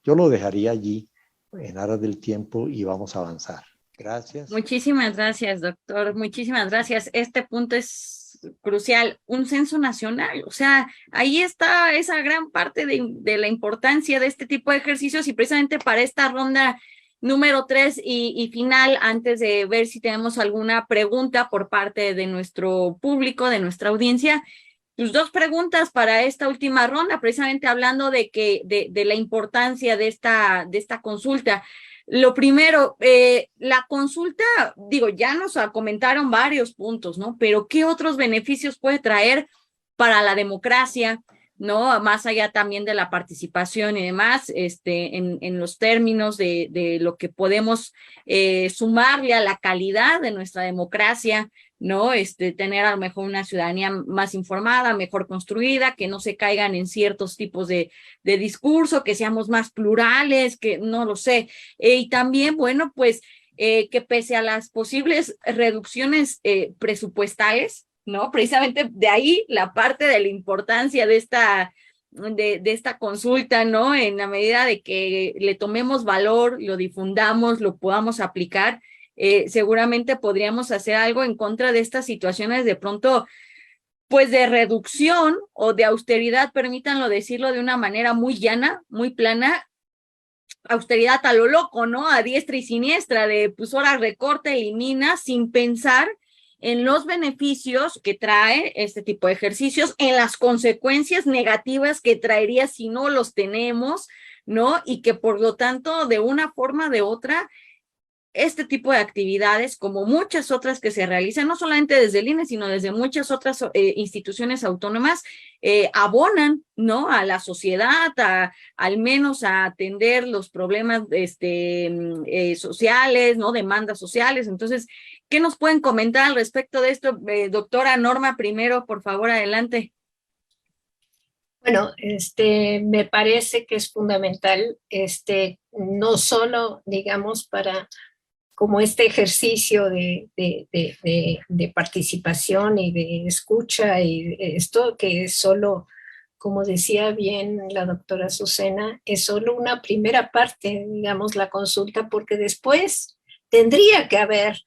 Yo lo dejaría allí en aras del tiempo y vamos a avanzar. Gracias.
Muchísimas gracias, doctor. Muchísimas gracias. Este punto es crucial. Un censo nacional. O sea, ahí está esa gran parte de la importancia de este tipo de ejercicios, y precisamente para esta ronda número 3 y final, antes de ver si tenemos alguna pregunta por parte de nuestro público, de nuestra audiencia, pues 2 preguntas para esta última ronda, precisamente hablando de la importancia de esta consulta. Lo primero, la consulta, digo, ya nos comentaron varios puntos, ¿no? Pero ¿qué otros beneficios puede traer para la democracia, ¿no? Más allá también de la participación y demás, en los términos de lo que podemos sumarle a la calidad de nuestra democracia, ¿no? Tener a lo mejor una ciudadanía más informada, mejor construida, que no se caigan en ciertos tipos de discurso, que seamos más plurales, que no lo sé. Y también, bueno, pues que pese a las posibles reducciones presupuestales, ¿no? Precisamente de ahí la parte de la importancia de esta consulta, ¿no? En la medida de que le tomemos valor, lo difundamos, lo podamos aplicar, seguramente podríamos hacer algo en contra de estas situaciones de pronto, pues de reducción o de austeridad, permítanlo decirlo de una manera muy llana, muy plana, austeridad a lo loco, ¿no? A diestra y siniestra, de pues ahora recorta, elimina, sin pensar en los beneficios que trae este tipo de ejercicios, en las consecuencias negativas que traería si no los tenemos, ¿no? Y que por lo tanto, de una forma o de otra, este tipo de actividades, como muchas otras que se realizan, no solamente desde el INE, sino desde muchas otras instituciones autónomas, abonan, ¿no?, a la sociedad, al menos a atender los problemas sociales, ¿no?, demandas sociales. Entonces, ¿qué nos pueden comentar al respecto de esto? Doctora Norma, primero, por favor, adelante.
Bueno, me parece que es fundamental, no solo, digamos, para como este ejercicio de participación y de escucha, y esto que es solo, como decía bien la doctora Azucena, es solo una primera parte, digamos, la consulta, porque después tendría que haber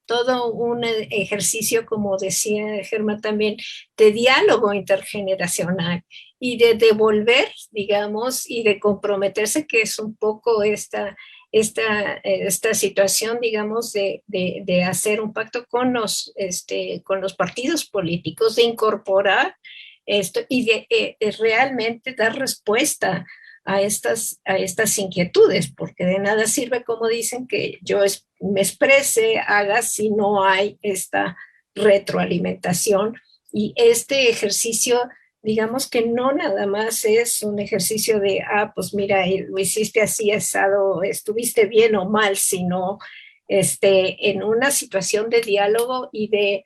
todo un ejercicio, como decía Germán también, de diálogo intergeneracional y de devolver, digamos, y de comprometerse, que es un poco esta situación, digamos, de hacer un pacto con los partidos políticos, de incorporar esto y de realmente dar respuesta a estas inquietudes, porque de nada sirve, como dicen, que yo me exprese, haga, si no hay esta retroalimentación. Y este ejercicio, digamos que no nada más es un ejercicio de, pues mira, lo hiciste así, asado, estuviste bien o mal, sino en una situación de diálogo y de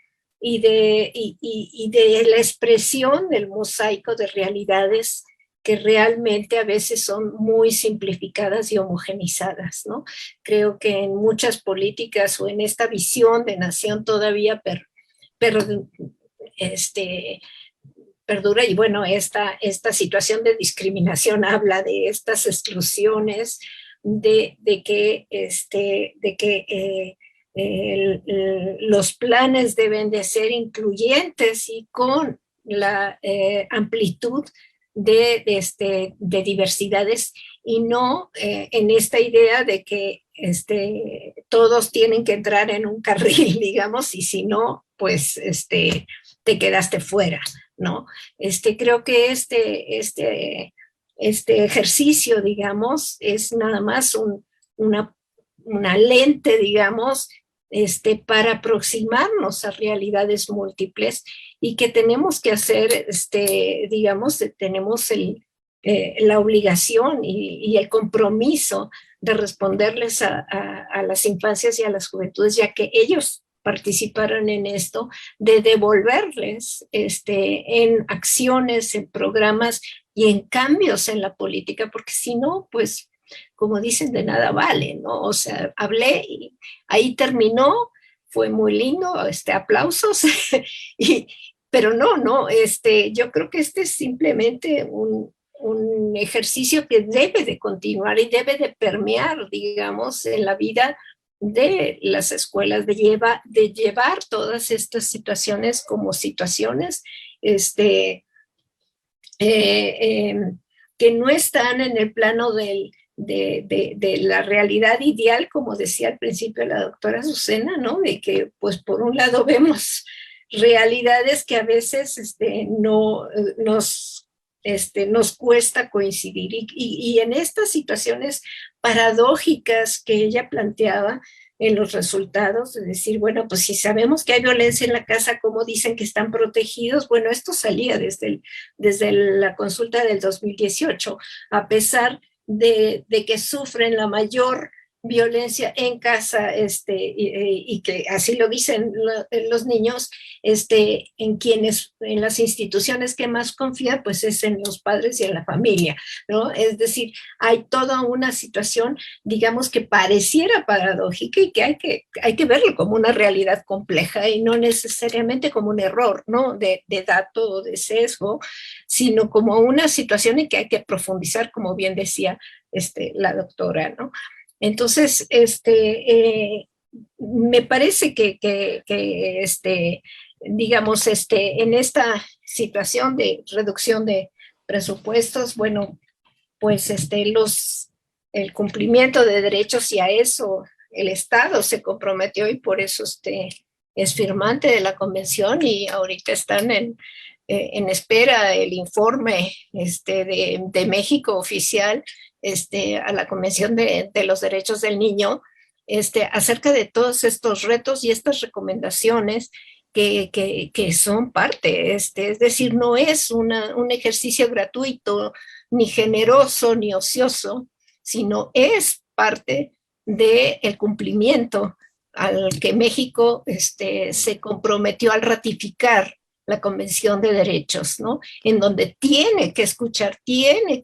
la expresión del mosaico de realidades que realmente a veces son muy simplificadas y homogenizadas, ¿no? Creo que en muchas políticas o en esta visión de nación todavía perdura, y bueno, esta situación de discriminación habla de estas exclusiones, de que los planes deben de ser incluyentes y con la amplitud de diversidades, y no en esta idea de que todos tienen que entrar en un carril, digamos, y si no, pues te quedaste fuera, ¿no? Creo que este ejercicio, digamos, es nada más una lente, digamos, para aproximarnos a realidades múltiples, y que tenemos que hacer, digamos, tenemos la obligación y el compromiso de responderles a las infancias y a las juventudes, ya que ellos participaron en esto, de devolverles en acciones, en programas y en cambios en la política, porque si no, pues, como dicen, de nada vale, ¿no? O sea, hablé y ahí terminó, fue muy lindo, aplausos, pero no, yo creo que es simplemente un ejercicio que debe de continuar y debe de permear, digamos, en la vida de las escuelas, de llevar todas estas situaciones como situaciones que no están en el plano de la realidad ideal, como decía al principio la doctora Azucena, ¿no? De que, pues, por un lado vemos realidades que a veces nos cuesta coincidir, y en estas situaciones paradójicas que ella planteaba en los resultados, de decir, bueno, pues si sabemos que hay violencia en la casa, ¿cómo dicen que están protegidos? Bueno, esto salía desde la consulta del 2018, a pesar de que sufren la mayor violencia en casa, y que así lo dicen los niños, en las instituciones que más confían, pues es en los padres y en la familia, ¿no? Es decir, hay toda una situación, digamos, que pareciera paradójica, y que hay que verlo como una realidad compleja y no necesariamente como un error, ¿no? De dato o de sesgo, sino como una situación en que hay que profundizar, como bien decía la doctora, ¿no? Entonces, me parece que digamos, en esta situación de reducción de presupuestos, bueno, pues el cumplimiento de derechos, y a eso el Estado se comprometió, y por eso es firmante de la convención, y ahorita están en espera el informe de México oficial a la Convención de los Derechos del Niño, acerca de todos estos retos y estas recomendaciones que son parte, es decir, no es un ejercicio gratuito, ni generoso, ni ocioso, sino es parte del cumplimiento al que México se comprometió al ratificar la Convención de Derechos, ¿no? En donde tiene que escuchar, tiene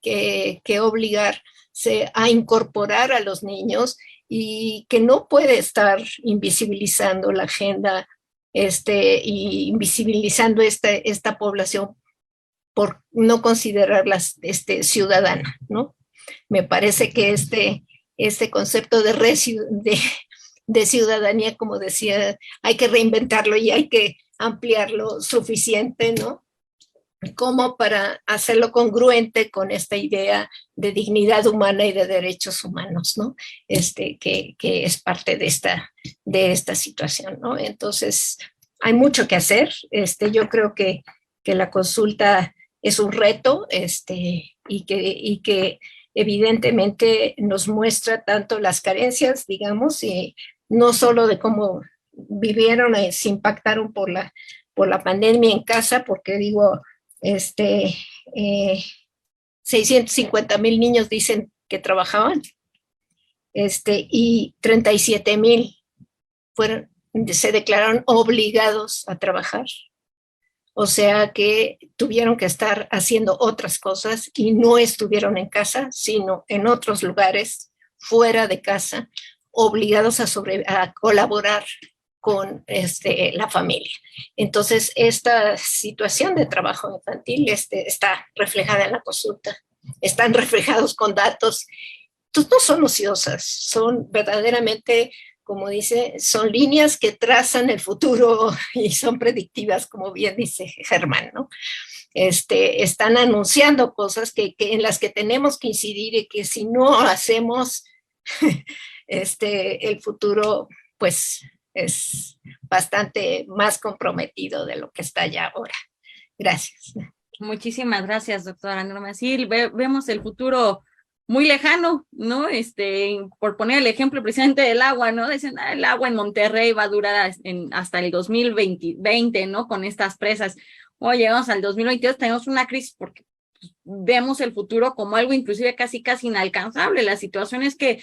que obligarse a incorporar a los niños y que no puede estar invisibilizando la agenda y invisibilizando esta población por no considerarlas ciudadana, ¿no? Me parece que este concepto de ciudadanía, como decía, hay que reinventarlo y hay que ampliarlo suficiente, ¿no? Como para hacerlo congruente con esta idea de dignidad humana y de derechos humanos, ¿no? Que es parte de esta situación, ¿no? Entonces, hay mucho que hacer. Yo creo que la consulta es un reto, y que evidentemente nos muestra tanto las carencias, digamos, y no solo de cómo vivieron, se impactaron por la pandemia en casa, porque digo, 650,000 niños dicen que trabajaban, y 37,000 se declararon obligados a trabajar. O sea que tuvieron que estar haciendo otras cosas y no estuvieron en casa, sino en otros lugares, fuera de casa, obligados a colaborar con la familia. Entonces, esta situación de trabajo infantil está reflejada en la consulta. Están reflejados con datos. Entonces, no son ociosas, son verdaderamente, como dice, son líneas que trazan el futuro y son predictivas, como bien dice Germán, ¿no? Están anunciando cosas en las que tenemos que incidir y que si no hacemos, el futuro, pues, es bastante más comprometido de lo que está ya ahora. Gracias.
Muchísimas gracias, doctora Norma. Sí, vemos el futuro muy lejano, ¿no? Por poner el ejemplo precisamente del agua, ¿no? Dicen, el agua en Monterrey va a durar hasta el 2020, ¿no? Con estas presas. O llegamos al 2022, tenemos una crisis porque vemos el futuro como algo inclusive casi inalcanzable. La situación es que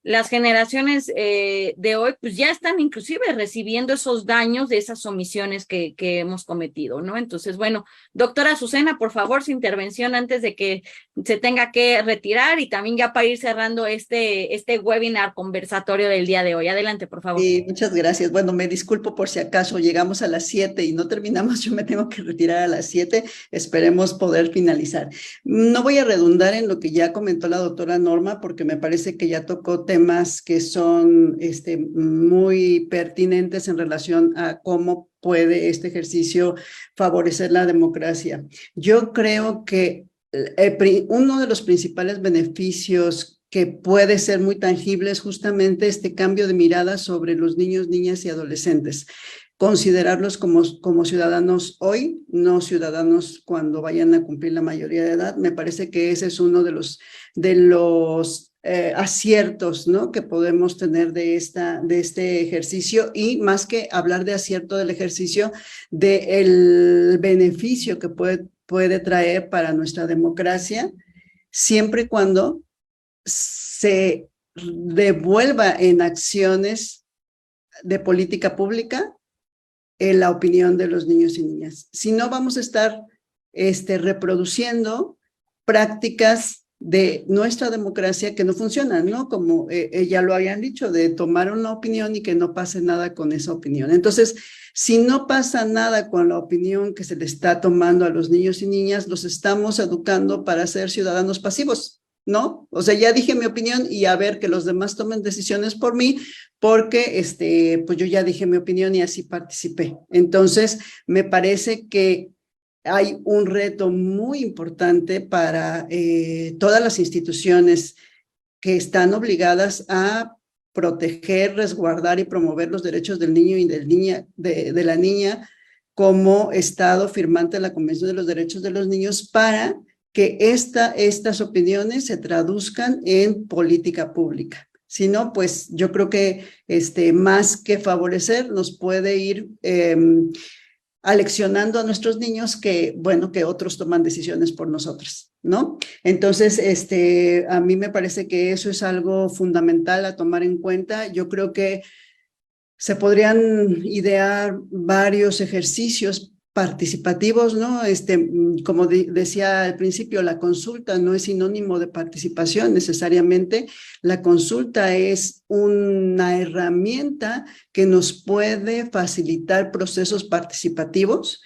las generaciones de hoy pues ya están inclusive recibiendo esos daños de esas omisiones que hemos cometido, ¿no? Entonces, bueno, doctora Azucena, por favor, su intervención antes de que se tenga que retirar y también ya para ir cerrando este webinar conversatorio del día de hoy. Adelante, por favor.
Sí, muchas gracias. Bueno, me disculpo por si acaso llegamos a las 7 y no terminamos, yo me tengo que retirar a las 7, esperemos poder finalizar. No voy a redundar en lo que ya comentó la doctora Norma porque me parece que ya tocó temas que son muy pertinentes en relación a cómo puede este ejercicio favorecer la democracia. Yo creo que uno de los principales beneficios que puede ser muy tangible es justamente este cambio de mirada sobre los niños, niñas y adolescentes. Considerarlos como ciudadanos hoy, no ciudadanos cuando vayan a cumplir la mayoría de edad. Me parece que ese es uno de los aciertos, ¿no? que podemos tener de este ejercicio y más que hablar de acierto del ejercicio, del beneficio que puede traer para nuestra democracia, siempre y cuando se devuelva en acciones de política pública la opinión de los niños y niñas. Si no, vamos a estar reproduciendo prácticas de nuestra democracia que no funcionan, ¿no? Como ya lo habían dicho, de tomar una opinión y que no pase nada con esa opinión. Entonces, si no pasa nada con la opinión que se le está tomando a los niños y niñas, los estamos educando para ser ciudadanos pasivos, ¿no? O sea, ya dije mi opinión y a ver que los demás tomen decisiones por mí, porque pues yo ya dije mi opinión y así participé. Entonces, me parece que hay un reto muy importante para todas las instituciones que están obligadas a proteger, resguardar y promover los derechos del niño y de la niña como Estado firmante de la Convención de los Derechos de los Niños para que estas opiniones se traduzcan en política pública. sino pues yo creo que más que favorecer, nos puede ir aleccionando a nuestros niños que, bueno, que otros toman decisiones por nosotros, ¿no? Entonces, a mí me parece que eso es algo fundamental a tomar en cuenta. Yo creo que se podrían idear varios ejercicios participativos, ¿no? Como decía al principio, la consulta no es sinónimo de participación necesariamente. La consulta es una herramienta que nos puede facilitar procesos participativos,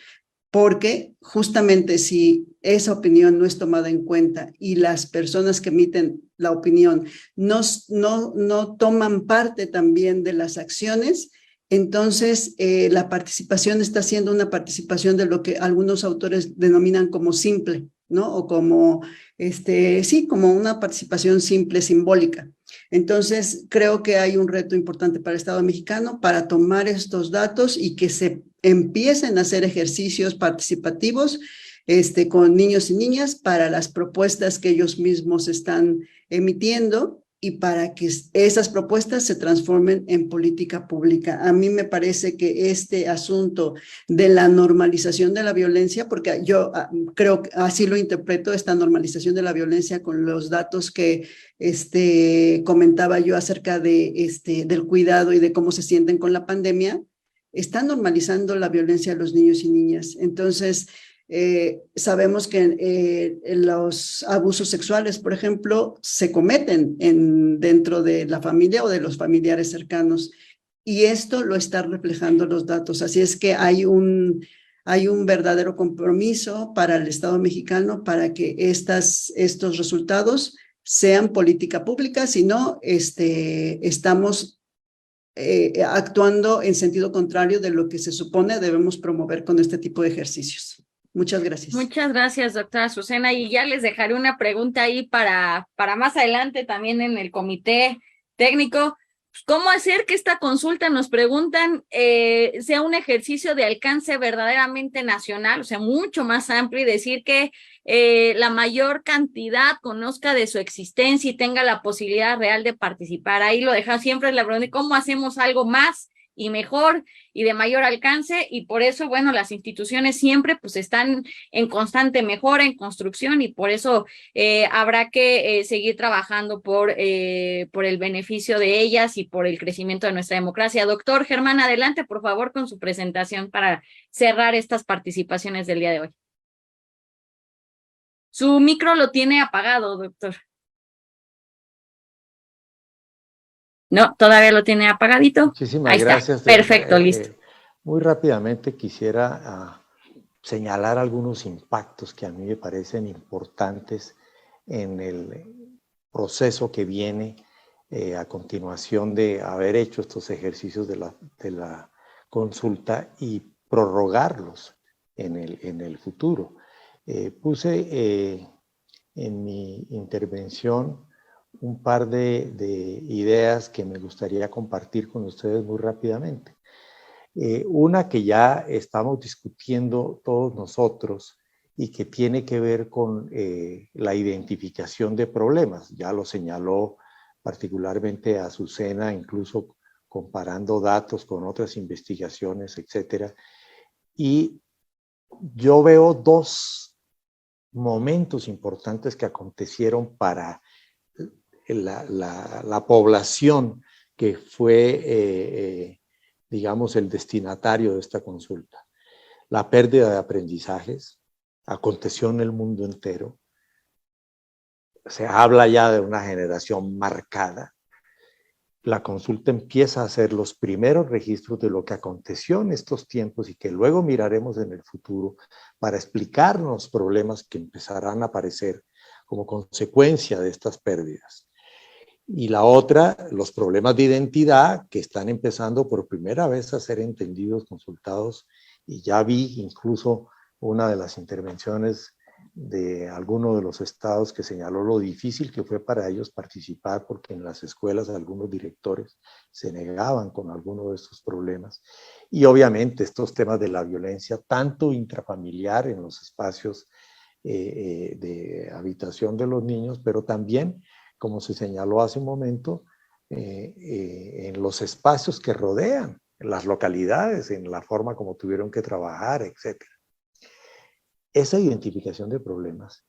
porque justamente si esa opinión no es tomada en cuenta y las personas que emiten la opinión no toman parte también de las acciones, entonces la participación está siendo una participación de lo que algunos autores denominan como simple, ¿no? O como, sí, como una participación simple, simbólica. Entonces, creo que hay un reto importante para el Estado mexicano para tomar estos datos y que se empiecen a hacer ejercicios participativos con niños y niñas para las propuestas que ellos mismos están emitiendo y para que esas propuestas se transformen en política pública. A mí me parece que este asunto de la normalización de la violencia, porque yo creo que así lo interpreto, esta normalización de la violencia con los datos que comentaba yo acerca de, del cuidado y de cómo se sienten con la pandemia, está normalizando la violencia de los niños y niñas. Entonces, sabemos que los abusos sexuales, por ejemplo, se cometen dentro de la familia o de los familiares cercanos, y esto lo están reflejando los datos. Así es que hay un verdadero compromiso para el Estado mexicano para que estos resultados sean política pública, si no, estamos actuando en sentido contrario de lo que se supone debemos promover con este tipo de ejercicios. Muchas gracias.
Muchas gracias, doctora Azucena. Y ya les dejaré una pregunta ahí para más adelante también en el comité técnico. ¿Cómo hacer que esta consulta, nos preguntan, sea un ejercicio de alcance verdaderamente nacional, o sea, mucho más amplio, y decir que la mayor cantidad conozca de su existencia y tenga la posibilidad real de participar? Ahí lo deja siempre la pregunta: ¿cómo hacemos algo más y mejor y de mayor alcance? Y por eso, bueno, las instituciones siempre pues están en constante mejora, en construcción, y por eso habrá que seguir trabajando por el beneficio de ellas y por el crecimiento de nuestra democracia. Doctor Germán, adelante, por favor, con su presentación para cerrar estas participaciones del día de hoy. Su micro lo tiene apagado, doctor. No, todavía lo tiene apagadito.
Muchísimas
Ahí
gracias.
Está. Perfecto, listo.
Muy rápidamente quisiera señalar algunos impactos que a mí me parecen importantes en el proceso que viene a continuación de haber hecho estos ejercicios de la consulta y prorrogarlos en el futuro. Puse en mi intervención un par de ideas que me gustaría compartir con ustedes muy rápidamente. Una que ya estamos discutiendo todos nosotros y que tiene que ver con la identificación de problemas. Ya lo señaló particularmente Azucena, incluso comparando datos con otras investigaciones, etcétera. Y yo veo dos momentos importantes que acontecieron para la población que fue, digamos, el destinatario de esta consulta. La pérdida de aprendizajes aconteció en el mundo entero. Se habla ya de una generación marcada. La consulta empieza a hacer los primeros registros de lo que aconteció en estos tiempos y que luego miraremos en el futuro para explicarnos problemas que empezarán a aparecer como consecuencia de estas pérdidas. Y la otra, los problemas de identidad que están empezando por primera vez a ser entendidos, consultados, y ya vi incluso una de las intervenciones de alguno de los estados que señaló lo difícil que fue para ellos participar, porque en las escuelas algunos directores se negaban con alguno de estos problemas. Y obviamente estos temas de la violencia, tanto intrafamiliar en los espacios de habitación de los niños, pero también, como se señaló hace un momento, en los espacios que rodean, en las localidades, en la forma como tuvieron que trabajar, etc. Esa identificación de problemas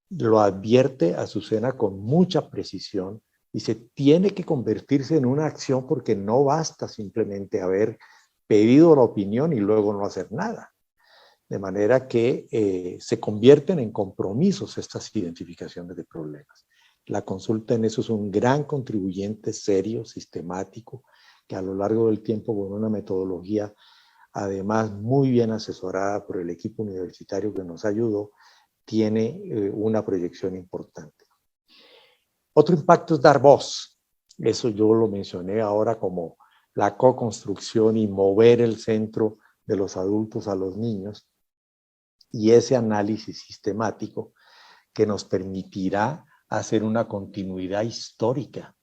lo advierte Azucena con mucha precisión y se tiene que convertirse en una acción porque no basta simplemente haber pedido la opinión y luego no hacer nada. De manera que se convierten en compromisos estas identificaciones de problemas. La consulta en eso es un gran contribuyente serio, sistemático, que a lo largo del tiempo con una metodología además muy bien asesorada por el equipo universitario que nos ayudó, tiene una proyección importante. Otro impacto es dar voz. Eso yo lo mencioné ahora como la co-construcción y mover el centro de los adultos a los niños y ese análisis sistemático que nos permitirá hacer una continuidad histórica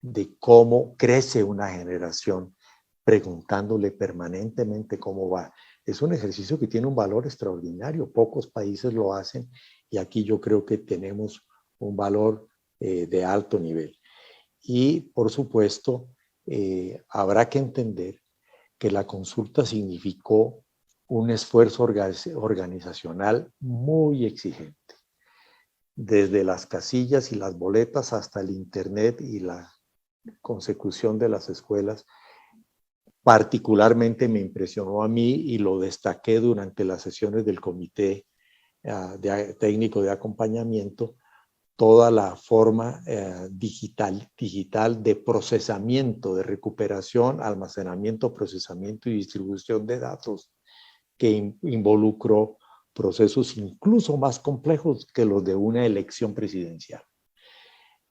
de cómo crece una generación, preguntándole permanentemente cómo va. Es un ejercicio que tiene un valor extraordinario, pocos países lo hacen y aquí yo creo que tenemos un valor de alto nivel. Y por supuesto, habrá que entender que la consulta significó un esfuerzo organizacional muy exigente. Desde las casillas y las boletas hasta el internet y la consecución de las escuelas, particularmente me impresionó a mí y lo destaqué durante las sesiones del comité técnico de acompañamiento, toda la forma digital de procesamiento, de recuperación, almacenamiento, procesamiento y distribución de datos que involucró procesos incluso más complejos que los de una elección presidencial.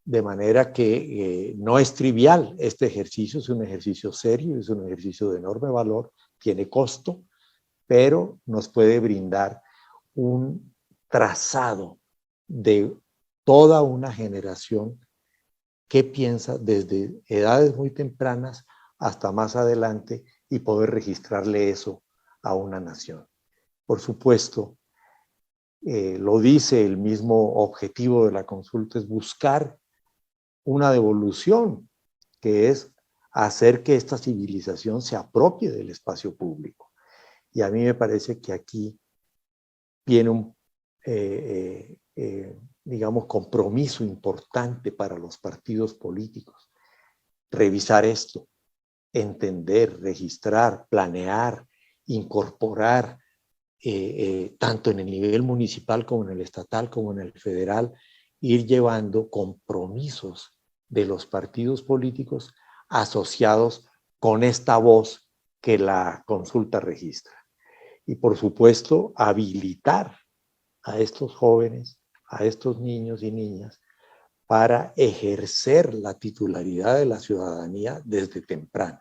De manera que no es trivial este ejercicio, es un ejercicio serio, es un ejercicio de enorme valor, tiene costo, pero nos puede brindar un trazado de toda una generación que piensa desde edades muy tempranas hasta más adelante y poder registrarle eso a una nación. Por supuesto, lo dice el mismo objetivo de la consulta, es buscar una devolución, que es hacer que esta civilización se apropie del espacio público. Y a mí me parece que aquí viene un, digamos, compromiso importante para los partidos políticos. Revisar esto, entender, registrar, planear, incorporar, tanto en el nivel municipal como en el estatal como en el federal, ir llevando compromisos de los partidos políticos asociados con esta voz que la consulta registra. Y por supuesto, habilitar a estos jóvenes, a estos niños y niñas, para ejercer la titularidad de la ciudadanía desde temprano.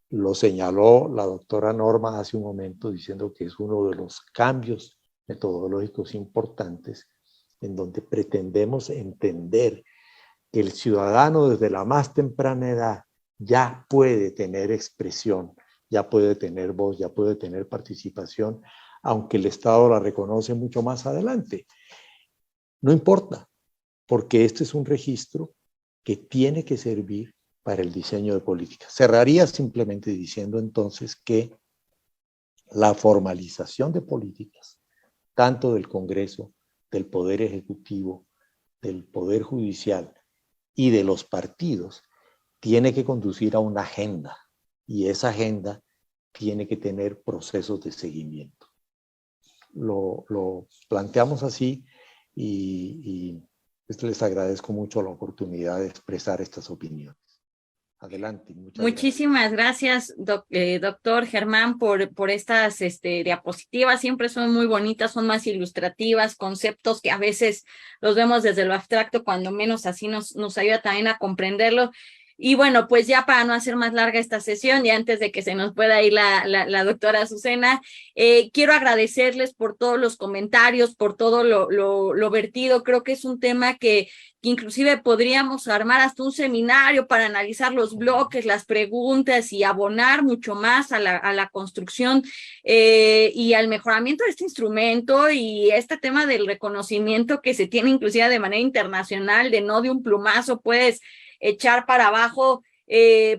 Lo señaló la doctora Norma hace un momento diciendo que es uno de los cambios metodológicos importantes en donde pretendemos entender que el ciudadano desde la más temprana edad ya puede tener expresión, ya puede tener voz, ya puede tener participación, aunque el Estado la reconoce mucho más adelante. No importa, porque este es un registro que tiene que servir para el diseño de políticas. Cerraría simplemente diciendo entonces que la formalización de políticas, tanto del Congreso, del Poder Ejecutivo, del Poder Judicial y de los partidos, tiene que conducir a una agenda, y esa agenda tiene que tener procesos de seguimiento. Lo planteamos así y les agradezco mucho la oportunidad de expresar estas opiniones. Adelante.
Muchísimas gracias, doctor Germán, por estas diapositivas. Siempre son muy bonitas, son más ilustrativas, conceptos que a veces los vemos desde lo abstracto, cuando menos así nos ayuda también a comprenderlo. Y bueno, pues ya para no hacer más larga esta sesión y antes de que se nos pueda ir la doctora Azucena, quiero agradecerles por todos los comentarios, por todo lo vertido. Creo que es un tema que inclusive podríamos armar hasta un seminario para analizar los bloques, las preguntas y abonar mucho más a la construcción y al mejoramiento de este instrumento y este tema del reconocimiento que se tiene inclusive de manera internacional, de no de un plumazo, pues, echar para abajo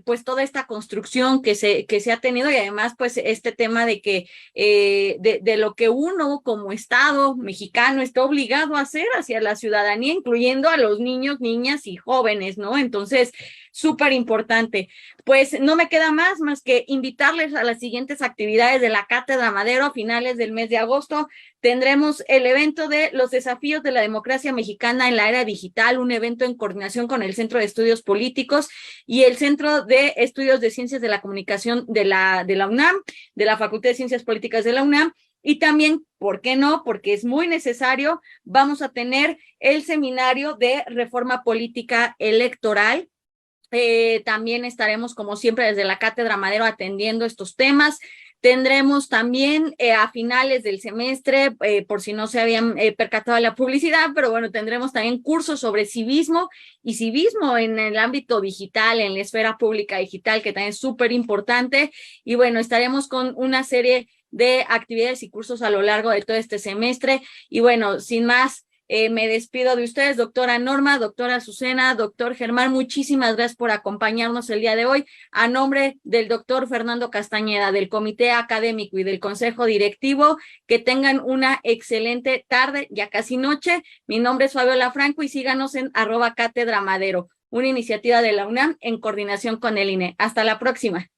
pues toda esta construcción que se ha tenido, y además pues este tema de que de lo que uno como Estado mexicano está obligado a hacer hacia la ciudadanía, incluyendo a los niños, niñas y jóvenes, ¿no? Entonces, súper importante. Pues no me queda más que invitarles a las siguientes actividades de la Cátedra Madero a finales del mes de agosto. Tendremos el evento de los desafíos de la democracia mexicana en la era digital, un evento en coordinación con el Centro de Estudios Políticos y el Centro de Estudios de Ciencias de la Comunicación de la UNAM, de la Facultad de Ciencias Políticas de la UNAM. Y también, ¿por qué no? Porque es muy necesario, vamos a tener el seminario de reforma política electoral. También estaremos, como siempre, desde la Cátedra Madero atendiendo estos temas. Tendremos también a finales del semestre, por si no se habían percatado de la publicidad, pero bueno, tendremos también cursos sobre civismo y civismo en el ámbito digital, en la esfera pública digital, que también es súper importante. Y bueno, estaremos con una serie de actividades y cursos a lo largo de todo este semestre. Y bueno, sin más, me despido de ustedes, doctora Norma, doctora Azucena, doctor Germán, muchísimas gracias por acompañarnos el día de hoy. A nombre del doctor Fernando Castañeda, del Comité Académico y del Consejo Directivo, que tengan una excelente tarde, ya casi noche. Mi nombre es Fabiola Franco y síganos en @Cátedra Madero, una iniciativa de la UNAM en coordinación con el INE. Hasta la próxima.